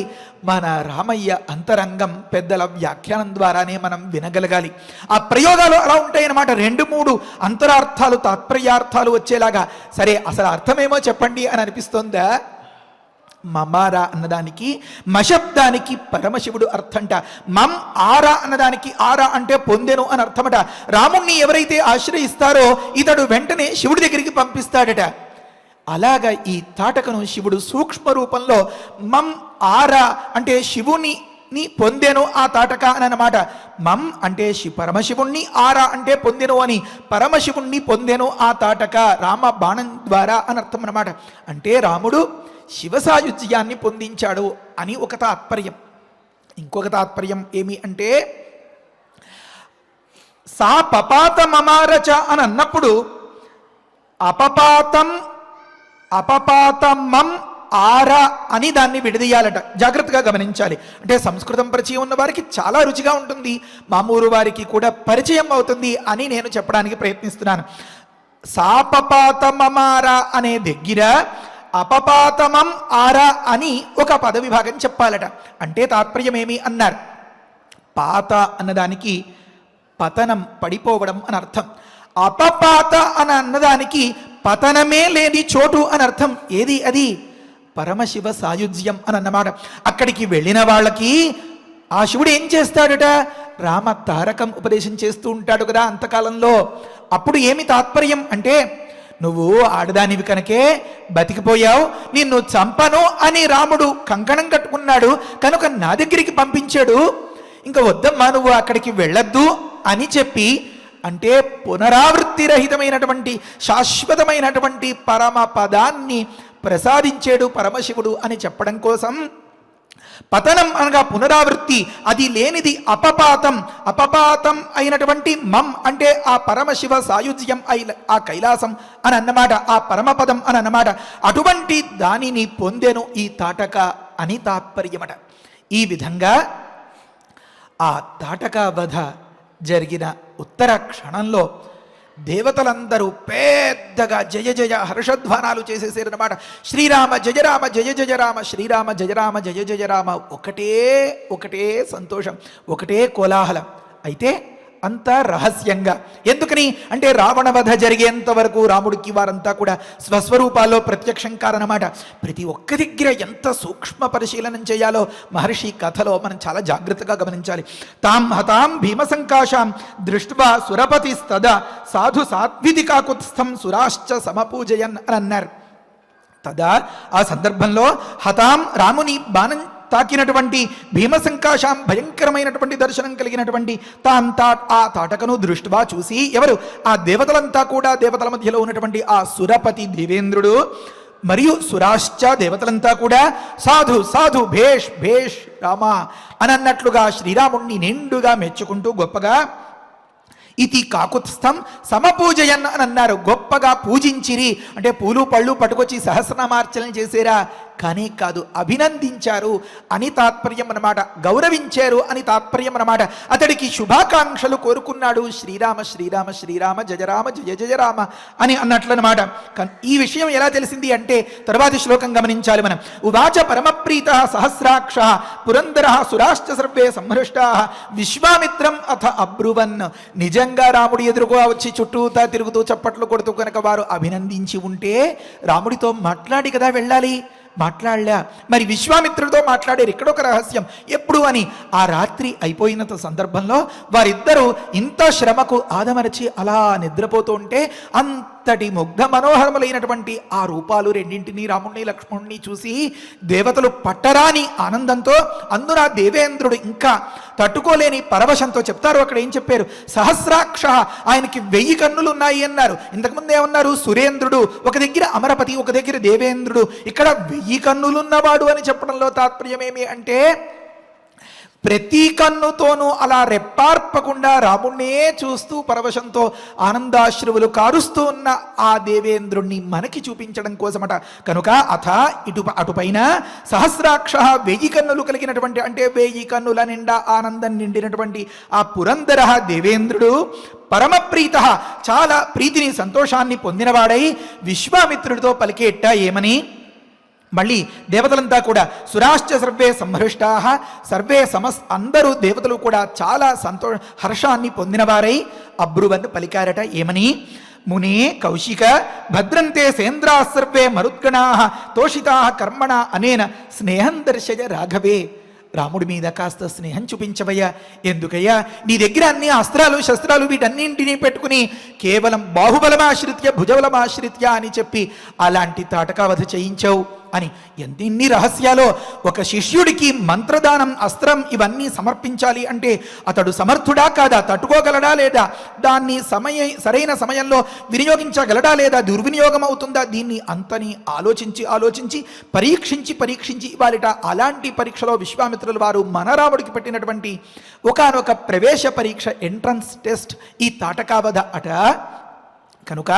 మన రామయ్య అంతరంగం పెద్దల వ్యాఖ్యానం ద్వారానే మనం వినగలగాలి. ఆ ప్రయోగాలు అలా ఉంటాయన్నమాట. 2-3 అంతరార్థాలు, తాత్పర్యార్థాలు వచ్చేలాగా. సరే, అసలు అర్థమేమో చెప్పండి అని అనిపిస్తోందా? మమారా అన్నదానికి మశబ్దానికి పరమశివుడు అర్థంట. మం ఆరా అన్నదానికి ఆరా అంటే పొందెను అని అర్థమట. రాముణ్ణి ఎవరైతే ఆశ్రయిస్తారో ఇతడు వెంటనే శివుడి దగ్గరికి పంపిస్తాడట. అలాగా ఈ తాటకను శివుడు సూక్ష్మ రూపంలో మం ఆరా అంటే శివుని పొందెను ఆ తాటక అని అన్నమాట. మం అంటే పరమశివుణ్ణి, ఆరా అంటే పొందెను అని, పరమశివుణ్ణి పొందెను ఆ తాటక రామ బాణం ద్వారా అని అర్థం అన్నమాట. అంటే రాముడు శివసాయుజ్యాన్ని పొందించాడు అని ఒక తాత్పర్యం. ఇంకొక తాత్పర్యం ఏమి అంటే, సా పపాత మమారచ అని అన్నప్పుడు అపపాతం అపపాతమం ఆర అని దాన్ని విడదీయాలట. జాగ్రత్తగా గమనించాలి. అంటే సంస్కృతం పరిచయం ఉన్న వారికి చాలా రుచిగా ఉంటుంది, మామూలు వారికి కూడా పరిచయం అవుతుంది అని నేను చెప్పడానికి ప్రయత్నిస్తున్నాను. సాపపాతమమార అనే దగ్గర అపపాతమం ఆర అని ఒక పద విభాగం చెప్పాలట. అంటే తాత్పర్యమేమి అన్నారు, పాత అన్నదానికి పతనం, పడిపోవడం అని అర్థం. అపపాత అని అన్నదానికి పతనమే లేని చోటు అని అర్థం. ఏది అది? పరమశివ సాయుజ్యం అని అన్నమాట. అక్కడికి వెళ్ళిన వాళ్ళకి ఆ శివుడు ఏం చేస్తాడట, రామ తారకం ఉపదేశం చేస్తూ ఉంటాడు కదా అంతకాలంలో. అప్పుడు ఏమి తాత్పర్యం అంటే, నువ్వు ఆడదానివి కనుకే బతికిపోయావు, నిన్ను చంపను అని రాముడు కంకణం కట్టుకున్నాడు కనుక నా దగ్గరికి పంపించాడు, ఇంకా వద్దమ్మా నువ్వు అక్కడికి వెళ్ళొద్దు అని చెప్పి, అంటే పునరావృత్తి రహితమైనటువంటి శాశ్వతమైనటువంటి పరమ పదాన్ని ప్రసాదించాడు పరమశివుడు అని చెప్పడం కోసం పతనం అనగా పునరావృత్తి, అది లేనిది అపపాతం. అపపాతం అయినటువంటి మం అంటే ఆ పరమశివ సాయుజ్యం ఆ కైలాసం అని అన్నమాట, ఆ పరమపదం అని అన్నమాట. అటువంటి దానిని పొందెను ఈ తాటక అని తాత్పర్యమట. ఈ విధంగా ఆ తాటక వధ జరిగిన ఉత్తర క్షణంలో దేవతలందరూ పెద్దగా జయ జయ హర్షధ్వానాలు చేసేసారన్నమాట. శ్రీరామ జయ రామ జయ జయ రామ, శ్రీరామ జయ రామ జయ జయ రామ. ఒకటే సంతోషం, ఒకటే కోలాహలం. అయితే అంతా రహస్యంగా. ఎందుకని అంటే రావణ వధ జరిగేంత వరకు రాముడికి వారంతా కూడా స్వస్వరూపాల్లో ప్రత్యక్షం కారన్నమాట. ప్రతి ఒక్క దగ్గర ఎంత సూక్ష్మ పరిశీలనం చేయాలో మహర్షి కథలో మనం చాలా జాగ్రత్తగా గమనించాలి. తాం హతాం భీమసంకాశాం దృష్ట్వా సురపతిస్తదా సాధు సాత్వితి కాకుత్స్థం సురాశ్చ సమపూజయన్ అని అన్నారు. తదా ఆ సందర్భంలో హతాం రాముని బాణం తాకినటువంటి భీమసంకాశాం భయంకరమైనటువంటి దర్శనం కలిగినటువంటి ఆ తాటకను దృష్టివా చూసి, ఎవరు? ఆ దేవతలంతా కూడా, దేవతల మధ్యలో ఉన్నటువంటి ఆ సురపతి దేవేంద్రుడు మరియు సురాశ్చ దేవతలంతా కూడా సాధు సాధు భేష్ భేష్ రామ అని అన్నట్లుగా శ్రీరాముణ్ణి నిండుగా మెచ్చుకుంటూ గొప్పగా ఇది కాకుత్స్థం సమపూజయన్ అని అన్నారు. గొప్పగా పూజించిరి అంటే పూలు పళ్ళు పట్టుకొచ్చి సహస్రనామార్చన చేసేరా కానీ కాదు, అభినందించారు అని తాత్పర్యం అన్నమాట, గౌరవించారు అని తాత్పర్యం అన్నమాట. అతడికి శుభాకాంక్షలు కోరుకున్నాడు. శ్రీరామ శ్రీరామ శ్రీరామ జయ రామ జయ జయ రామ అని అన్నట్లనమాట. ఈ విషయం ఎలా తెలిసింది అంటే తర్వాతి శ్లోకం గమనించాలి మనం. ఉవాచ పరమప్రీత సహస్రాక్ష పురందర సురాశ్చ సర్వే సంహృష్టా విశ్వామిత్రం అథ అబ్రువన్. నిజంగా రాముడి ఎదురుగా వచ్చి చుట్టూతా తిరుగుతూ చప్పట్లు కొడుతూ కనుక వారు అభినందించి ఉంటే రాముడితో మాట్లాడి కదా వెళ్ళాలి, మాట్లాడలే. మరి విశ్వామిత్రుడితో మాట్లాడారు. ఇక్కడొక రహస్యం. ఎప్పుడు అని ఆ రాత్రి అయిపోయిన సందర్భంలో వారిద్దరూ ఇంత శ్రమకు ఆదమరచి అలా నిద్రపోతూ ఉంటే అంతటి ముగ్ధ మనోహరములైనటువంటి ఆ రూపాలు రెండింటినీ, రాముణ్ణి లక్ష్మణుణ్ణి చూసి దేవతలు పట్టరాని ఆనందంతో, అందున దేవేంద్రుడు ఇంకా తట్టుకోలేని పరవశంతో చెప్తారు. అక్కడ ఏం చెప్పారు? సహస్రాక్ష, ఆయనకి 1000 కన్నులు ఉన్నాయి అన్నారు. ఇంతకుముందు ఏమన్నారు? సురేంద్రుడు ఒక దగ్గర, అమరపతి ఒక దగ్గర దేవేంద్రుడు, ఇక్కడ 1000 కన్నులున్నవాడు అని చెప్పడంలో తాత్పర్యమేమి అంటే ప్రతి కన్నుతోనూ అలా రెప్పార్పకుండా రాముణ్ణే చూస్తూ పరవశంతో ఆనందాశ్రువులు కారుస్తూ ఉన్న ఆ దేవేంద్రుణ్ణి మనకి చూపించడం కోసమట. కనుక అటుపైన సహస్రాక్ష 1000 కన్నులు కలిగినటువంటి, అంటే 1000 కన్నుల నిండా ఆనందం నిండినటువంటి ఆ పురందర దేవేంద్రుడు పరమప్రీత, చాలా ప్రీతిని సంతోషాన్ని పొందినవాడై విశ్వామిత్రుడితో పలికేట్ట ఏమని? మళ్ళీ దేవతలంతా కూడా సురాశ్చ సర్వే సంహృష్టా, సర్వే అందరూ దేవతలు కూడా చాలా హర్షాన్ని పొందినవారై అబ్రువన్ పలికారట ఏమని? మునే కౌశిక భద్రంతే సేంద్రా సర్వే మరుద్గణా తోషితా కర్మణ అనేన స్నేహం దర్శయ రాఘవే. రాముడి మీద కాస్త స్నేహం చూపించవయ్యా. ఎందుకయ్యా? నీ దగ్గర అన్ని అస్త్రాలు శస్త్రాలు వీటన్నింటినీ పెట్టుకుని కేవలం బాహుబలమాశ్రిత్య భుజబలమాశ్రిత్య అని చెప్పి అలాంటి తాటకావధ చేయించావు అని. ఎన్ని రహస్యాలో. ఒక శిష్యుడికి మంత్రదానం, అస్త్రం ఇవన్నీ సమర్పించాలి అంటే అతడు సమర్థుడా కాదా, తట్టుకోగలడా లేదా, దాన్ని సరైన సమయంలో వినియోగించగలడా లేదా, దుర్వినియోగం అవుతుందా, దీన్ని అంతని ఆలోచించి పరీక్షించి ఇవాళ అలాంటి పరీక్షలో విశ్వామిత్రుల వారు మన రాముడికి పెట్టినటువంటి ఒకానొక ప్రవేశ పరీక్ష, ఎంట్రన్స్ టెస్ట్ ఈ తాటకావధ అట. కనుక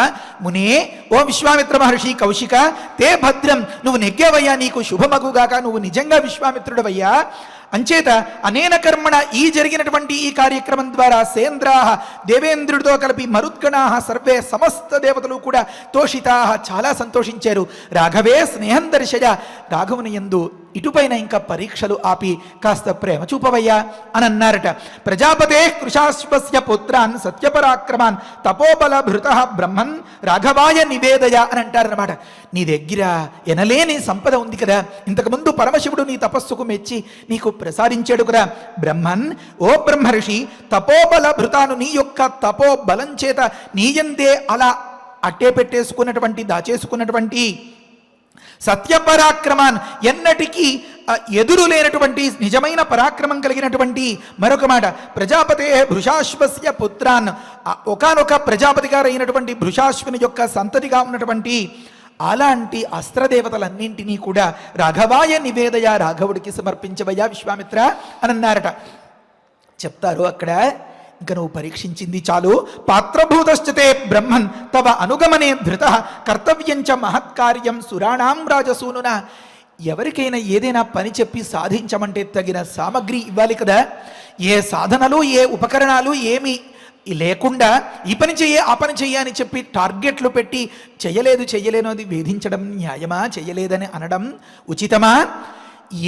మునే ఓ విశ్వామిత్ర మహర్షి కౌశిక తే భద్రం, నువ్వు నెగ్గేవయ్యా, నీకు శుభమగుగాక, నువ్వు నిజంగా విశ్వామిత్రుడవయ్యా. అంచేత అనేన కర్మణ ఈ జరిగినటువంటి ఈ కార్యక్రమం ద్వారా సేంద్రాహ దేవేంద్రుడితో కలిపి మరుద్గణాహ సర్వే సమస్త దేవతలు కూడా తోషితాహ చాలా సంతోషించారు. రాఘవే స్నేహం దర్శయ, రాఘవుని యందు ఇటుపైన ఇంకా పరీక్షలు ఆపి కాస్త ప్రేమ చూపవయ్యా అని అన్నారట. ప్రజాపతే కృషాశ్వస్య పుత్రాన్ సత్యపరాక్రమాన్ తపోబల భృత బ్రహ్మన్ రాఘవాయ నివేదయ అని అంటారనమాట. నీ దగ్గర ఎనలేని సంపద ఉంది కదా, ఇంతకుముందు పరమశివుడు నీ తపస్సుకు మెచ్చి నీకు ప్రసాదించాడు కదా. బ్రహ్మన్, ఓ బ్రహ్మర్షి, తపోబల భృతాను నీ యొక్క తపో బలం చేత నీయందే అలా అట్టే పెట్టేసుకున్నటువంటి దాచేసుకున్నటువంటి సత్యపరాక్రమాన్, ఎన్నటికీ ఎదురు లేనటువంటి నిజమైన పరాక్రమం కలిగినటువంటి మరొక మాట ప్రజాపతే భృషాశ్వస్య పుత్రాన్, ఒకానొక ప్రజాపతి గారు అయినటువంటి భృషాశ్వుని యొక్క సంతతిగా ఉన్నటువంటి అలాంటి అస్త్రదేవతలన్నింటినీ కూడా రాఘవాయ నివేదయ, రాఘవుడికి సమర్పించవయ్యా విశ్వామిత్ర అని అన్నారట. చెప్తారు అక్కడ, ఇంక నువ్వు పరీక్షించింది చాలు. పాత్రభూతశ్చతే బ్రహ్మన్ తవ అనుగమనే ధృత కర్తవ్యంచ మహత్కార్యం సురాణాం రాజసూనున. ఎవరికైనా ఏదైనా పని చెప్పి సాధించమంటే తగిన సామగ్రి ఇవ్వాలి కదా. ఏ సాధనలు ఏ ఉపకరణాలు ఏమి లేకుండా ఈ పని చెయ్యి ఆ పని చెయ్యి అని చెప్పి టార్గెట్లు పెట్టి చెయ్యలేను అది వేధించడం న్యాయమా? చెయ్యలేదని అనడం ఉచితమా?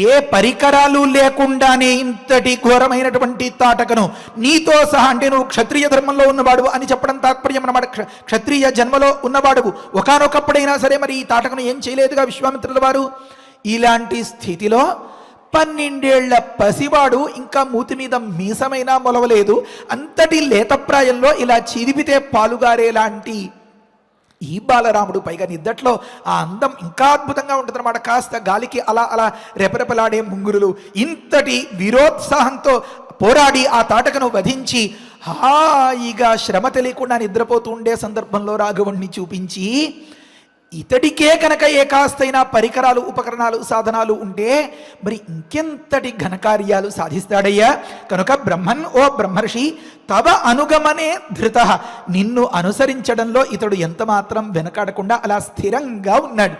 ఏ పరికరాలు లేకుండానే ఇంతటి ఘోరమైనటువంటి తాటకను నీతో సహా, అంటే నువ్వు క్షత్రియ ధర్మంలో ఉన్నవాడు అని చెప్పడం తాత్పర్యం అన్నమాట. క్షత్రియ జన్మలో ఉన్నవాడు ఒకానొకప్పుడైనా సరే మరి ఈ తాటకను ఏం చేయలేదుగా విశ్వామిత్రుల వారు. ఇలాంటి స్థితిలో 12 ఏళ్ల పసివాడు ఇంకా మూతి మీద మీసమైనా మొలవలేదు, అంతటి లేతప్రాయంలో ఇలా చీదిపితే పాలుగారేలాంటి ఈ బాలరాముడు, పైగా నిద్దట్లో ఆ అందం ఇంకా అద్భుతంగా ఉంటుందన్నమాట. కాస్త గాలికి అలా అలా రెపరెపలాడే ముంగురులు, ఇంతటి వీరోత్సాహంతో పోరాడి ఆ తాటకను వధించి హాయిగా శ్రమ తెలియకుండా నిద్రపోతూ ఉండే సందర్భంలో రాఘవుణ్ణి చూపించి, ఇతడికే కనుక ఏ కాస్తైనా పరికరాలు ఉపకరణాలు సాధనాలు ఉంటే మరి ఇంకెంతటి ఘనకార్యాలు సాధిస్తాడయ్యా. కనుక బ్రహ్మన్, ఓ బ్రహ్మర్షి, తవ అనుగమనే ధృత, నిన్ను అనుసరించడంలో ఇతడు ఎంత మాత్రం వెనకాడకుండా అలా స్థిరంగా ఉన్నాడు.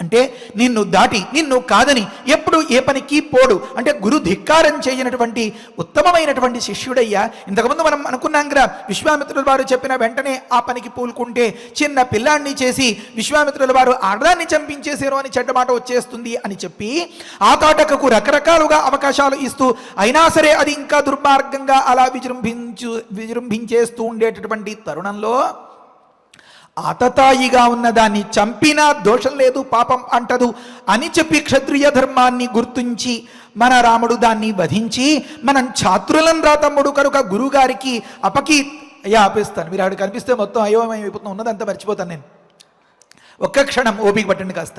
అంటే నిన్ను దాటి నిన్ను కాదని ఎప్పుడు ఏ పనికి పోడు, అంటే గురు ధిక్కారం చేయనటువంటి ఉత్తమమైనటువంటి శిష్యుడయ్యా. ఇంతకుముందు మనం అనుకున్నాం కదా, విశ్వామిత్రుల వారు చెప్పిన వెంటనే ఆ పనికి పూలుకుంటే చిన్న పిల్లాన్ని చేసి విశ్వామిత్రుల వారు ఆడదాన్ని చంపించేశారు అని చెడ్డ మాట వచ్చేస్తుంది అని చెప్పి ఆ తాటకకు రకరకాలుగా అవకాశాలు ఇస్తూ అయినా సరే అది ఇంకా దుర్మార్గంగా అలా విజృంభించేస్తూ ఉండేటటువంటి తరుణంలో ఆతతాయిగా ఉన్నదాన్ని చంపినా దోషం లేదు, పాపం అంటదు అని చెప్పి క్షత్రియ ధర్మాన్ని గుర్తించి మన రాముడు దాన్ని వధించి మనం ఛాత్రులం రా తమ్ముడు కనుక గురుగారికి ఆపేస్తాను. మీరు ఆవిడ కనిపిస్తే మొత్తం అయోమయమైపోతున్నా, ఉన్నదంతా మర్చిపోతాను నేను. ఒక్క క్షణం ఓపిక పట్టండి కాస్త.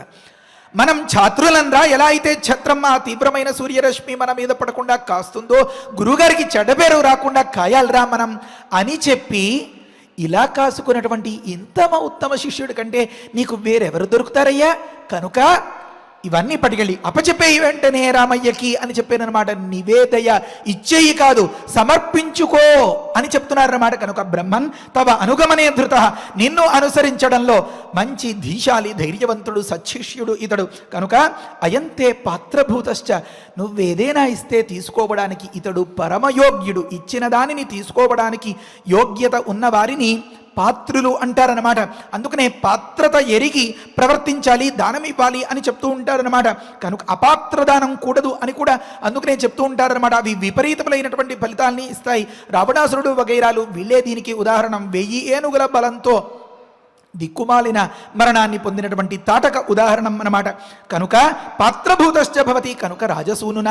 మనం ఛాత్రులంరా, ఎలా అయితే ఛత్రం ఆ తీవ్రమైన సూర్యరశ్మి మన మీద పడకుండా కాస్తుందో గురుగారికి చెడ్డపేరు రాకుండా కాయాలరా మనం అని చెప్పి ఇలా కాసుకున్నటువంటి ఇంతమ ఉత్తమ శిష్యుడి కంటే నీకు వేరెవరు దొరుకుతారయ్యా. కనుక ఇవన్నీ పట్టుకెళ్ళి అప్పచెప్పే వెంటనే రామయ్యకి అని చెప్పానమాట. నివేదయ, ఇచ్చేయి కాదు సమర్పించుకో అని చెప్తున్నారన్నమాట. కనుక బ్రహ్మన్ తవ అనుగమనే ధృత, నిన్ను అనుసరించడంలో మంచి ధీశాలి ధైర్యవంతుడు సత్శిష్యుడు ఇతడు. కనుక అయంతే పాత్రభూతశ్చ, నువ్వేదైనా ఇస్తే తీసుకోవడానికి ఇతడు పరమయోగ్యుడు. ఇచ్చిన దానిని తీసుకోవడానికి యోగ్యత ఉన్నవారిని పాత్రులు అంటారనమాట. అందుకనే పాత్రత ఎరిగి ప్రవర్తించాలి, దానం ఇవ్వాలి అని చెప్తూ ఉంటారనమాట. కనుక అపాత్రదానం కూడదు అని కూడా అందుకనే చెప్తూ ఉంటారనమాట. అవి విపరీతములైనటువంటి ఫలితాల్ని ఇస్తాయి. రావణాసురుడు వగైరాలు వీళ్ళే దీనికి ఉదాహరణ. 1000 ఏనుగుల బలంతో దిక్కుమాలిన మరణాన్ని పొందినటువంటి తాటక ఉదాహరణం అన్నమాట. కనుక పాత్రభూతశ్చ భవతి, కనుక రాజసూనున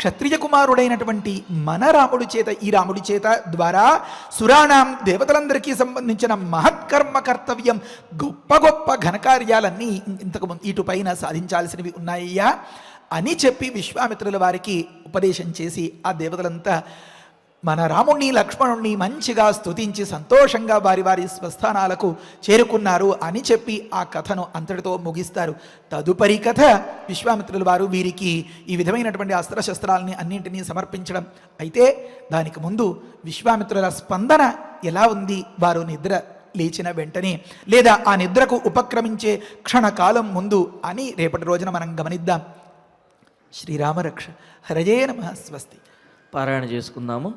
క్షత్రియ కుమారుడైనటువంటి మన రాముడి చేత, ఈ రాముడి చేత ద్వారా సురాణాం దేవతలందరికీ సంబంధించిన మహత్కర్మ కర్తవ్యం, గొప్ప గొప్ప ఘనకార్యాలన్నీ ఇంతకుముందు ఇటుపైన సాధించాల్సినవి ఉన్నాయ్యా అని చెప్పి విశ్వామిత్రుల వారికి ఉపదేశం చేసి ఆ దేవతలంతా మన రాముణ్ణి లక్ష్మణుణ్ణి మంచిగా స్తుతించి సంతోషంగా వారి వారి స్వస్థానాలకు చేరుకున్నారు అని చెప్పి ఆ కథను అంతటితో ముగిస్తారు. తదుపరి కథ విశ్వామిత్రుల వారు వీరికి ఈ విధమైనటువంటి అస్త్రశస్త్రాలని అన్నింటినీ సమర్పించడం. అయితే దానికి ముందు విశ్వామిత్రుల స్పందన ఎలా ఉంది, వారు నిద్ర లేచిన వెంటనే లేదా ఆ నిద్రకు ఉపక్రమించే క్షణకాలం ముందు అని రేపటి రోజున మనం గమనిద్దాం. శ్రీరామరక్ష. హరజే నమః. స్వస్తి. పారాయణ చేసుకుందాము.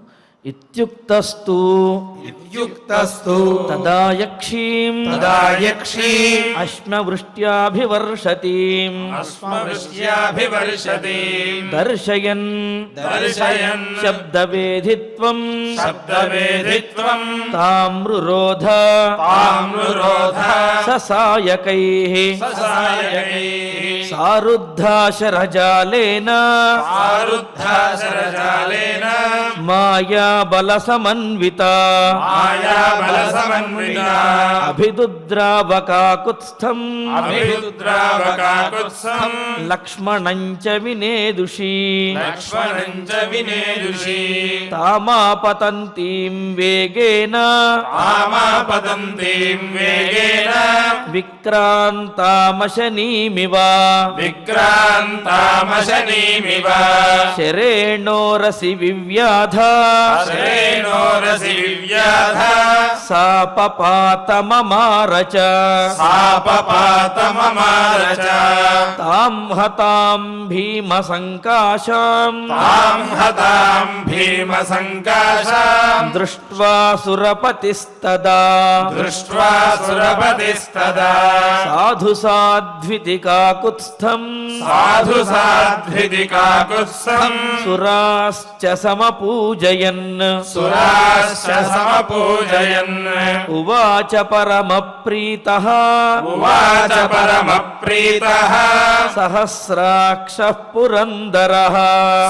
ఇత్యుక్తస్తు ఇత్యుక్తస్తు తదా యక్షీం తదా యక్షీం అశ్మవృష్ట్యాభివర్షతీం అస్మవృష్ట్యాభివర్షతి దర్శయన్ దర్శయన్ శబ్దవేధిత్వం శబ్దవేధిత్వం తామ్రురోధ తామ్రురోధ ససాయకైః ససాయకైః సారుద్ధాశరజాలేన ఆరుద్ధాశరజాలేన మాయాబలసమన్విత మాయాబలసమన్విత అభిదుద్రావకాకుత్స్థం అభిరుద్రావకాకుత్సం లక్ష్మణం చ వినేదుషీ లక్ష్మణం చ వినేదుషీ తామాపతంతీం వేగేన ఆమాపదంతీం వేగేన విక్రాంతామశనీమివ విక్రాంతామశనీమివ శరేణోరసి వివ్యాధ శరేణోరసి వివ్యాధ సాపపాతమమార చ సాపపాతమమార చ తాం హతాం భీమసంకాశాం తాం హతాం భీమసంకాశాం దృష్ట్వా సురపతిస్తదా దృష్ట్వా సురపతిస్తదా సాధు సాధ్వితికాకుత్స్థం సాధు సాధ్వితికాకుత్సం సురాశ్చ సమపూజయన్ సురాశ్చ సమపూజయన్ ఉవాచ పరమప్రీతః ఉవాచ పరమప్రీతః సహస్రాక్షః పురందరః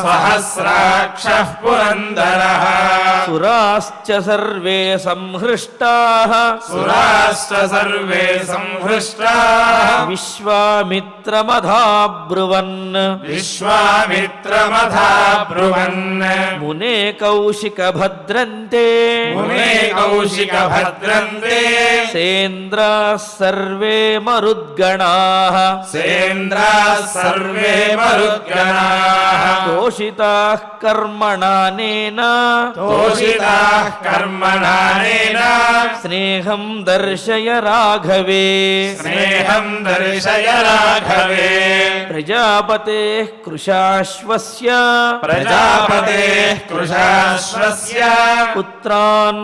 సహస్రాక్షః పురందరః సురాశ్చ సర్వే సంహృష్టాః సురాశ్చ సర్వే సంహృష్టాః విశ్వామిత్రమధాబ్రువన్ విశ్వామిత్రమథా బ్రువన్ మునే కౌశిక భద్రంతే మునే కౌశిక భద్రంతే సేంద్రాः సర్వే మరుద్గణాః సేంద్రాः సర్వే మరుద్గణాః తోషితాః కర్మణానేన తోషితాః కర్మణానేన స్నేహం దర్శయ రాఘవే స్నేహం దర్శయ రాఘవే ప్రజాపతేః కృశాశ్వస్య ప్రజాపతేః కృశాశ్వస్య పుత్రాన్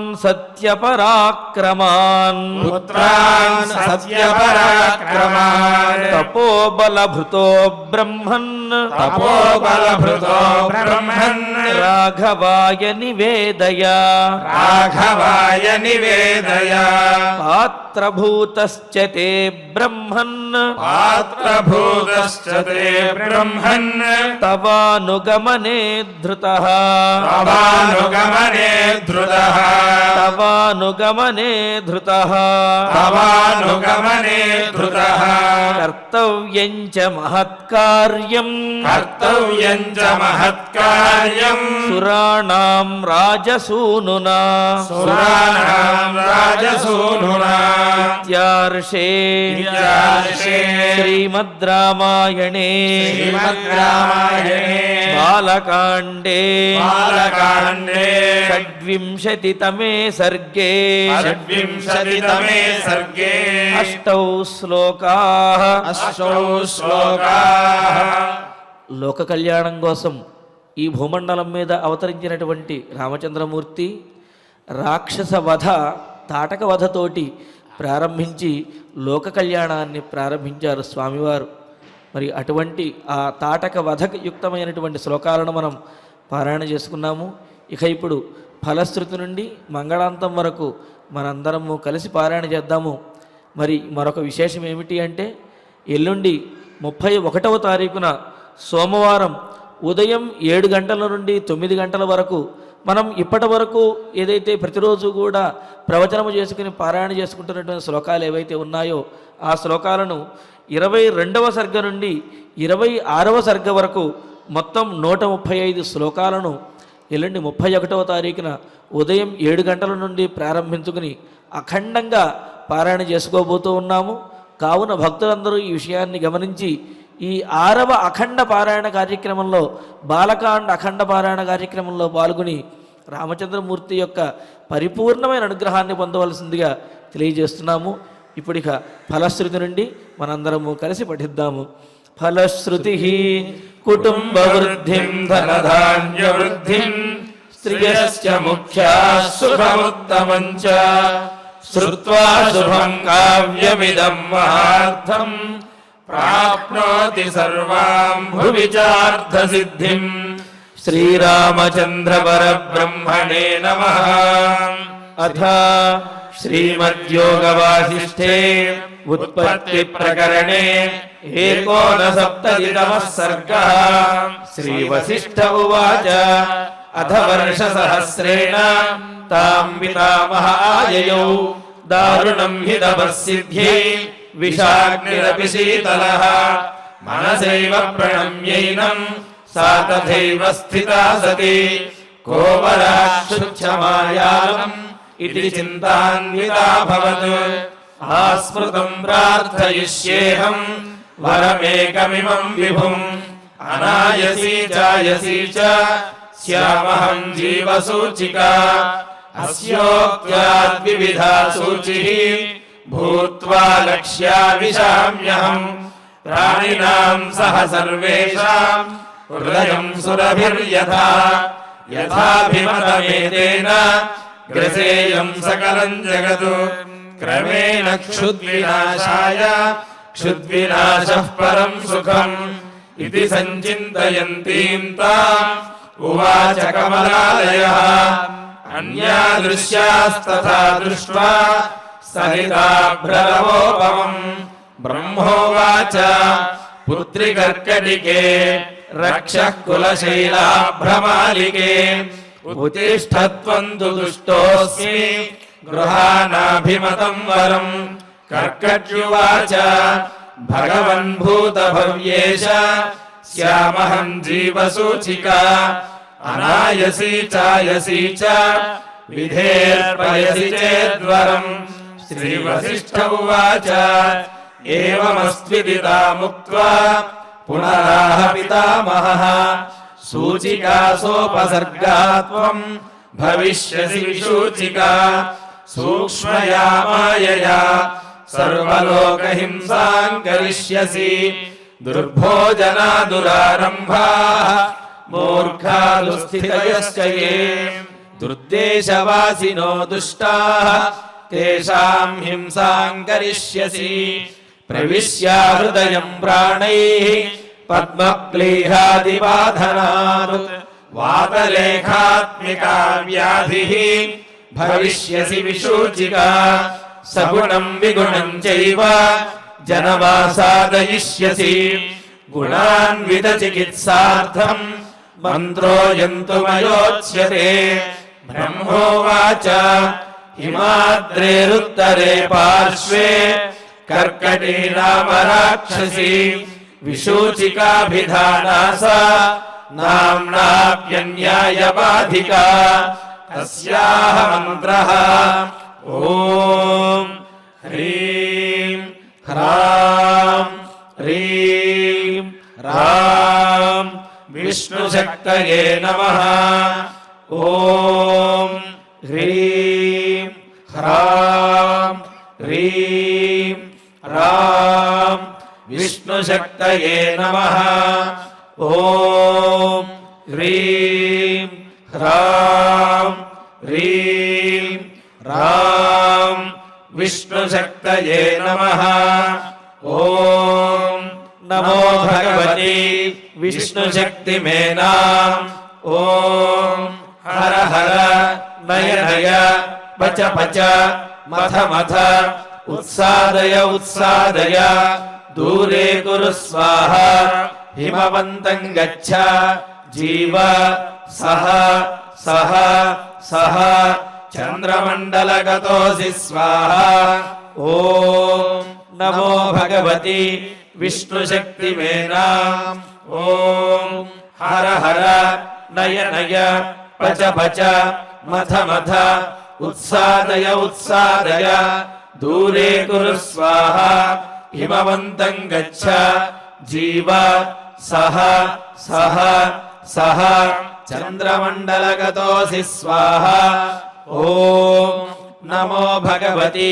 సత్యపరాక్రమాన్ పుత్రాన్ సత్యపరాక్రమాన్ తపోబలభృతో బ్రహ్మన్ తపోబలభృతో బ్రహ్మన్ రాఘవాయ నివేదయ రాఘవాయ నివేదయ పాత్రభూతశ్చ తే బ్రహ్మన్ పాత్రభూతశ్చ తే బ్రహ్మన్ తవానుగమనే ధృతః తవానుగమనే ధృతః తవానుగమనే ధృతః తవానుగమనే ధృతః కర్తవ్యం చ మహత్కార్యం కర్తవ్యం చ మహత్కార్యం సురాణాం రాజసూనునా సురాణాం రాజసూనునా ఇత్యార్షే ఇత్యార్షే శ్రీమద్ రామాయణే శ్రీమద్ రామాయణే బాలకాండే బాలకాండే షడ్వింశతితమే సర్గే షడ్వింశతితమే సర్గే అష్టౌ శ్లోకాః అష్టౌ శ్లోకాః లోక కళ్యాణం కోసం ఈ భూమండలం మీద అవతరించినటువంటి రామచంద్రమూర్తి రాక్షస వధ తాటక వధతోటి ప్రారంభించి లోక కళ్యాణాన్ని ప్రారంభించారు స్వామివారు. మరి అటువంటి ఆ తాటక వధకు యుక్తమైనటువంటి శ్లోకాలను మనం పారాయణ చేసుకున్నాము. ఇక ఇప్పుడు ఫలశ్రుతి నుండి మంగళాంతం వరకు మనందరము కలిసి పారాయణ చేద్దాము. మరి మరొక విశేషం ఏమిటి అంటే ఎల్లుండి 31వ తారీఖున సోమవారం ఉదయం 7 గంటల నుండి 9 గంటల వరకు మనం ఇప్పటి వరకు ఏదైతే ప్రతిరోజు కూడా ప్రవచనము చేసుకుని పారాయణ చేసుకుంటున్నటువంటి శ్లోకాలు ఏవైతే ఉన్నాయో ఆ శ్లోకాలను 22వ సర్గ నుండి 26వ సర్గ వరకు మొత్తం 135 శ్లోకాలను ఎల్లుండి 31వ తారీఖున ఉదయం 7 గంటల నుండి ప్రారంభించుకుని అఖండంగా పారాయణ చేసుకోబోతూ ఉన్నాము. కావున భక్తులందరూ ఈ విషయాన్ని గమనించి ఈ 6వ అఖండ పారాయణ కార్యక్రమంలో బాలకాండ అఖండ పారాయణ కార్యక్రమంలో పాల్గొని రామచంద్రమూర్తి యొక్క పరిపూర్ణమైన అనుగ్రహాన్ని పొందవలసిందిగా తెలియజేస్తున్నాము. ఇప్పుడు ఇక ఫలశ్రుతి నుండి మనందరము కలిసి పఠిద్దాము. ఫలశ్రుతి కుటుంబ వృద్ధిం ధనధాన్య వృద్ధిం స్త్రియశ్చ ముఖ్యా సుఖముత్తమం చ శ్రుత్వా శుభం కావ్యమిదం మహార్థం ప్రాప్నోతి సర్వాం భువి చార్థ సిద్ధిం. శ్రీరామచంద్ర పరబ్రహ్మణే నమః. అథ శ్రీమద్యోగవాసిష్ఠే ఉత్పత్తి ప్రకరణే ఏకోనసప్తతితమః సర్గః. శ్రీవసిష్ఠ ఉవాచ అథ వర్షసహస్రేణ తాం పితామహ ఆయయౌ దారుణం హి తపస్సిద్ధ్యై విషాగ్నిరపి శీతలః మనసైవ ప్రణమ్యైనం సా తథైవ స్థితా సతి కోవరాక్షుచ్చమాయాలం ఇతి చింతాన్వితాభవత్. ఆస్మృతం ప్రార్థయిష్యేహం వరమేకమిమం విభుం అనాయసీ చాయసీ చ స్యామహం జీవసూచికా అస్యోక్త్యాద్వివిధా సూచిః భూత్వా లక్ష్యా విశామ్యహం ప్రాణినాం సహ సర్వేషాం హృదయం సురభిర్యథా యథాభిమతమేతేన గ్రసేయం సకలం జగత్ క్రమేణ క్షుద్వినాశాయ క్షుద్వినాశః పరం సుఖం ఇది సంచింతయంతీం తాం ఉవాచ కమలాలయః. అన్యాదృశ్యాస్తథా దృష్ట్వా సరితాభ్రలవోపమం బ్రహ్మోవాచ పుత్రికర్కటికే రక్షః కులశైలాభ్రమాలికే ఉత్తిష్ఠత్వం తు దుష్టోస్మి గృహాణాభిమతం వరం. కర్కట్యువాచ భగవన్ భూతభవ్యేష స్యామహం జీవసూచికా అనాయసీ చాయసీ చ విధేర్పయసి చేద్వరం. శ్రీవసిష్ఠ ఉవాచ ఏవమస్త్విదితా ముక్త్వా పునరాహ పితామహః సూచికాసోపసర్గా త్వం భవిష్యసి విశూచికా సూక్ష్మయా మాయయా సర్వలోకహింసాం కరిష్యసి. దుర్భోజనా దురారంభాః మూర్ఖా దుస్థితయశ్చ యే దుర్దేశవాసినో దుష్టాః తేషాం హింసాం కరిష్యసి. ప్రవిశ్యా హృదయం ప్రాణైః పద్మప్లీహాదిబాధనాత్ వాతలేఖాత్మికా వ్యాధిః భవిష్యసి విశూచికా. సగుణం విగుణం చైవ జనమాసాదయిష్యసి. గుణాన్విత చికిత్సార్థం మంత్రోయంతుమయోచ్యతే. బ్రహ్మోవాచ హిమాద్రేరుత్తరే పార్శ్వే కర్కటీ నామ రాక్షసి విశూచికాభిధానా సా నామ్నాప్యన్యాయబాధికా. తస్యాః మంత్రః ఓం హ్రీం హ్రాం హ్రీం రాం విష్ణుశక్తయే నమః. ఓం హ్రీం హ్రాం హ్రీం రాం విష్ణుశక్తయే నమః. ఓం హ్రీం హ్రాం హ్రీం రాం విష్ణుశక్తయే నమః. ఓం నమో భగవతి విష్ణుశక్తిమేనాం. ఓం హర హర నయ నయ పచ పచ మథ మథ ఉత్సాదయ ఉత్సాదయ దూరే కురు స్వాహ. హిమవంతం గచ్చ జీవ సహ సహ సహ చంద్రమండలగతోసి స్వాహ. ఓం నమో భగవతి విష్ణుశక్తిమేనాం. ఓం హర హర నయ నయ పచ పచ మథ మథ ఉత్సాదయ ఉత్సాదయ దూరే కురు స్వాహ. హిమవంతం గచ్చ జీవ సహ సహ సహ చంద్రమండలగతోసి స్వాహ. ఓం నమో భగవతి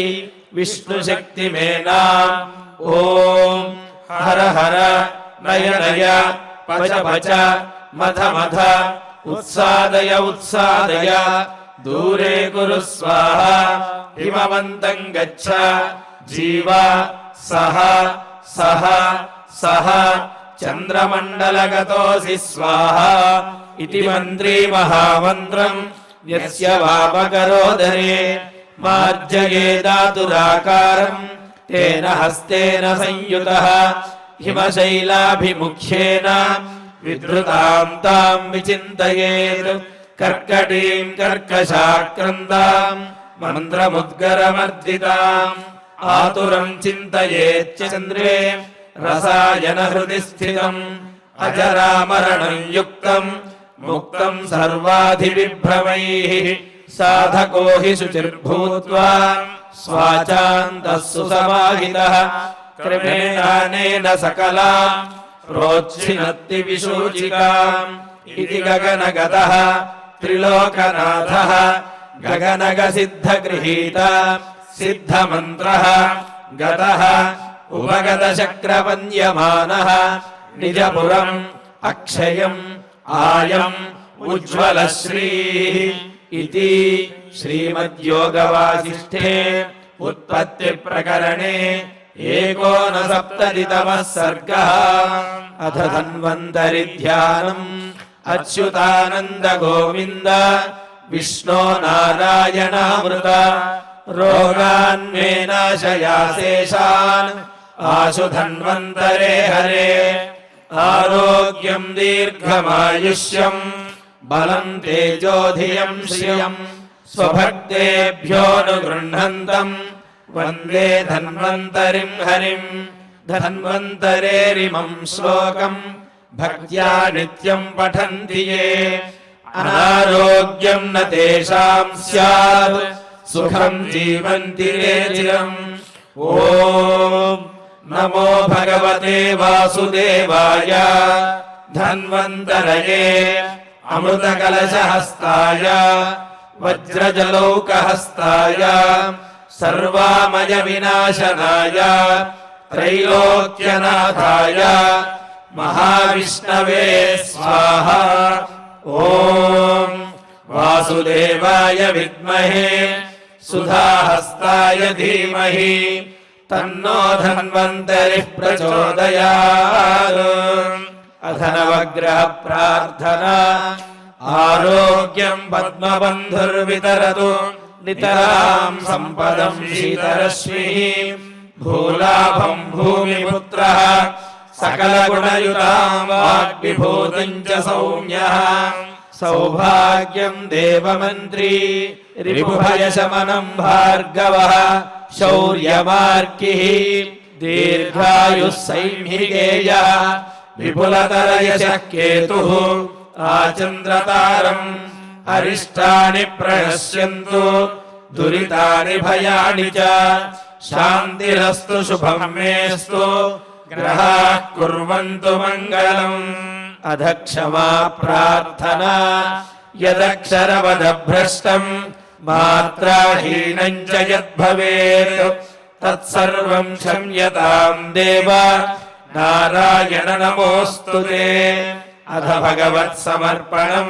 విష్ణుశక్తిమేనాం ఓం హర హర నయ నయ పచ పచ మథ మథ ఉత్సాదయ ఉత్సాదయ దూరే కురు స్వాహ హిమవంతం గచ్చ జీవ సహ సహ సహ చంద్రమండలగతోసి స్వాహ ఇతి మంత్రీ మహామంత్రం యస్య వామకరోదరే మార్జయేదాతురాకారం తేన హస్తేన సంయుతః హిమశైలాభిముఖ్యేన విధృతాం తాం విచింతయేత్ కర్కటీం కర్కశాక్రందాం మంత్రముద్గరమర్దితాం ఆతురం చింతయేత్ చంద్రే రసాయన హృది స్థితం అజరామరణం యుక్తం ముక్తం సర్వాధివిభ్రమైః సాధకో హి శుచిర్భూత్వా స్వాచాంతః సుసమాహితః క్రమేణానేన సకలా ప్రోచ్ఛినత్తి విశూచికాం ఇతి గగనగతః త్రిలోకనాథః గగనగ సిద్ధగృహీత సిద్ధమంత్రః గతః ఉపగత చక్రవంద్యమానః నిజపురం అక్షయం ఆయం ఉజ్వలశ్రీః ఇతి శ్రీమద్యోగవాసిష్ఠే ఉత్పత్తి ప్రకరణే ఏకోనసప్తతితమః సర్గः అథ ధన్వంతరి ధ్యానం అచ్యుతానంద గోవింద విష్ణో నారాయణామృత రోగాన్ మే నాశయాశేషాన్ ఆశు ధన్వంతరే హరే ఆరోగ్యం దీర్ఘమాయుష్యం బలం తేజోధియం శ్రియం స్వభక్తేభ్యోనుగృహ్ణంతం వందే ధన్వంతరిం హరిం ధన్వంతరేరిమం శ్లోకం భక్త్యా నిత్యం పఠంతి యే అనారోగ్యం న తేషాం స్యాత్ సుఖం జీవంతి తే చిరం ఓం నమో భగవతే వాసుదేవాయ ధన్వంతరయే అమృతకలశహస్తాయ వజ్రజలౌకహస్తాయ సర్వామయ వినాశనాయ త్రైలోక్యనాథాయ మహావిష్ణవే స్వాహ ఓం వాసుదేవాయ విద్మహే సుధాహస్తాయ ధీమహి తన్నో ధన్వంతరి ప్రచోదయాత్ అధనవగ్రహ ప్రార్థనా ఆరోగ్యం పద్మబంధుర్వితరతు నితరాం సంపదం శీతరశ్మిః భూలాభం భూమిపుత్రః సకలగుణయుతాం వాగ్విభూతిం చ సౌమ్యః సౌభాగ్యం దేవమంత్రీ రిపుభయశమనం భార్గవః శౌర్యమార్కిః దీర్ఘాయుః సైంహికేయః విపులతరయశః కేతుః ఆచంద్రతారం అరిష్టాని ప్రణశ్యంతు దురితాని భయాని చ శాంతిరస్తు శుభం మేస్తు గ్రహాః కుర్వంతు మంగళం అధక్షమా ప్రార్థనా యదక్షరవదభ్రష్టం మాత్రాహీనం చ యద్భవేత్ తత్సర్వం క్షమ్యతాం దేవ నారాయణ నమోస్తుతే అథ భగవత్ సమర్పణం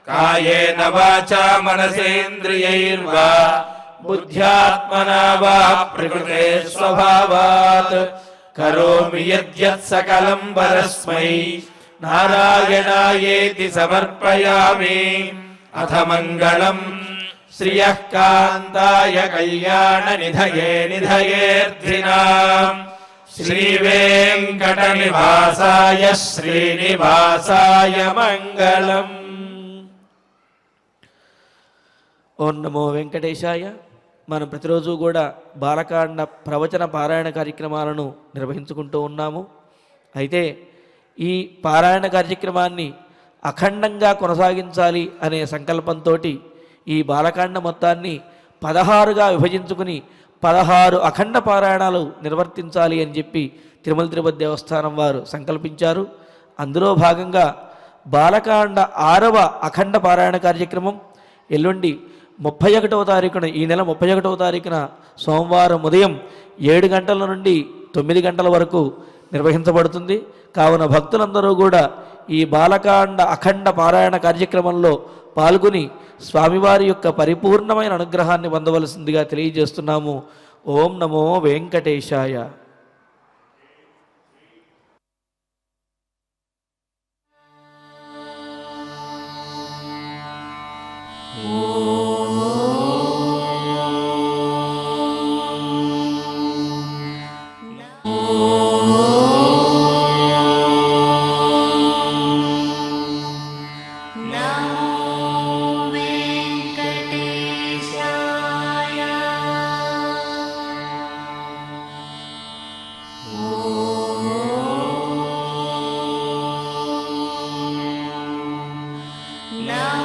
కాయేన వాచా మనసేంద్రియైర్వా బుద్ధ్యాత్మనా వా ప్రకృతే స్వభావాత్ కరోమి యద్యత్ సకలం పరస్మై నారాయణాయేతి సమర్పయామి అథ మంగళం శ్రియః కాంతాయ కళ్యాణ నిధయే నిధయేర్ధినాం శ్రీవేంకటనివాసాయ శ్రీనివాసాయ మంగళం. ఓం నమో వెంకటేశాయ. మనం ప్రతిరోజు కూడా బాలకాండ ప్రవచన పారాయణ కార్యక్రమాలను నిర్వహించుకుంటూ ఉన్నాము. అయితే ఈ పారాయణ కార్యక్రమాన్ని అఖండంగా కొనసాగించాలి అనే సంకల్పంతో ఈ బాలకాండ మొత్తాన్ని 16గా విభజించుకుని 16 అఖండ పారాయణాలు నిర్వర్తించాలి అని చెప్పి తిరుమల తిరుపతి దేవస్థానం వారు సంకల్పించారు. అందులో భాగంగా బాలకాండ 6వ అఖండ పారాయణ కార్యక్రమం ఎల్లుండి 31వ తారీఖున, ఈ నెల 31వ తారీఖున సోమవారం ఉదయం 7 గంటల నుండి 9 గంటల వరకు నిర్వహించబడుతుంది. కావున భక్తులందరూ కూడా ఈ బాలకాండ అఖండ పారాయణ కార్యక్రమంలో పాల్గొని స్వామివారి యొక్క పరిపూర్ణమైన అనుగ్రహాన్ని పొందవలసిందిగా తెలియజేస్తున్నాము. ఓం నమో వెంకటేశాయ. No.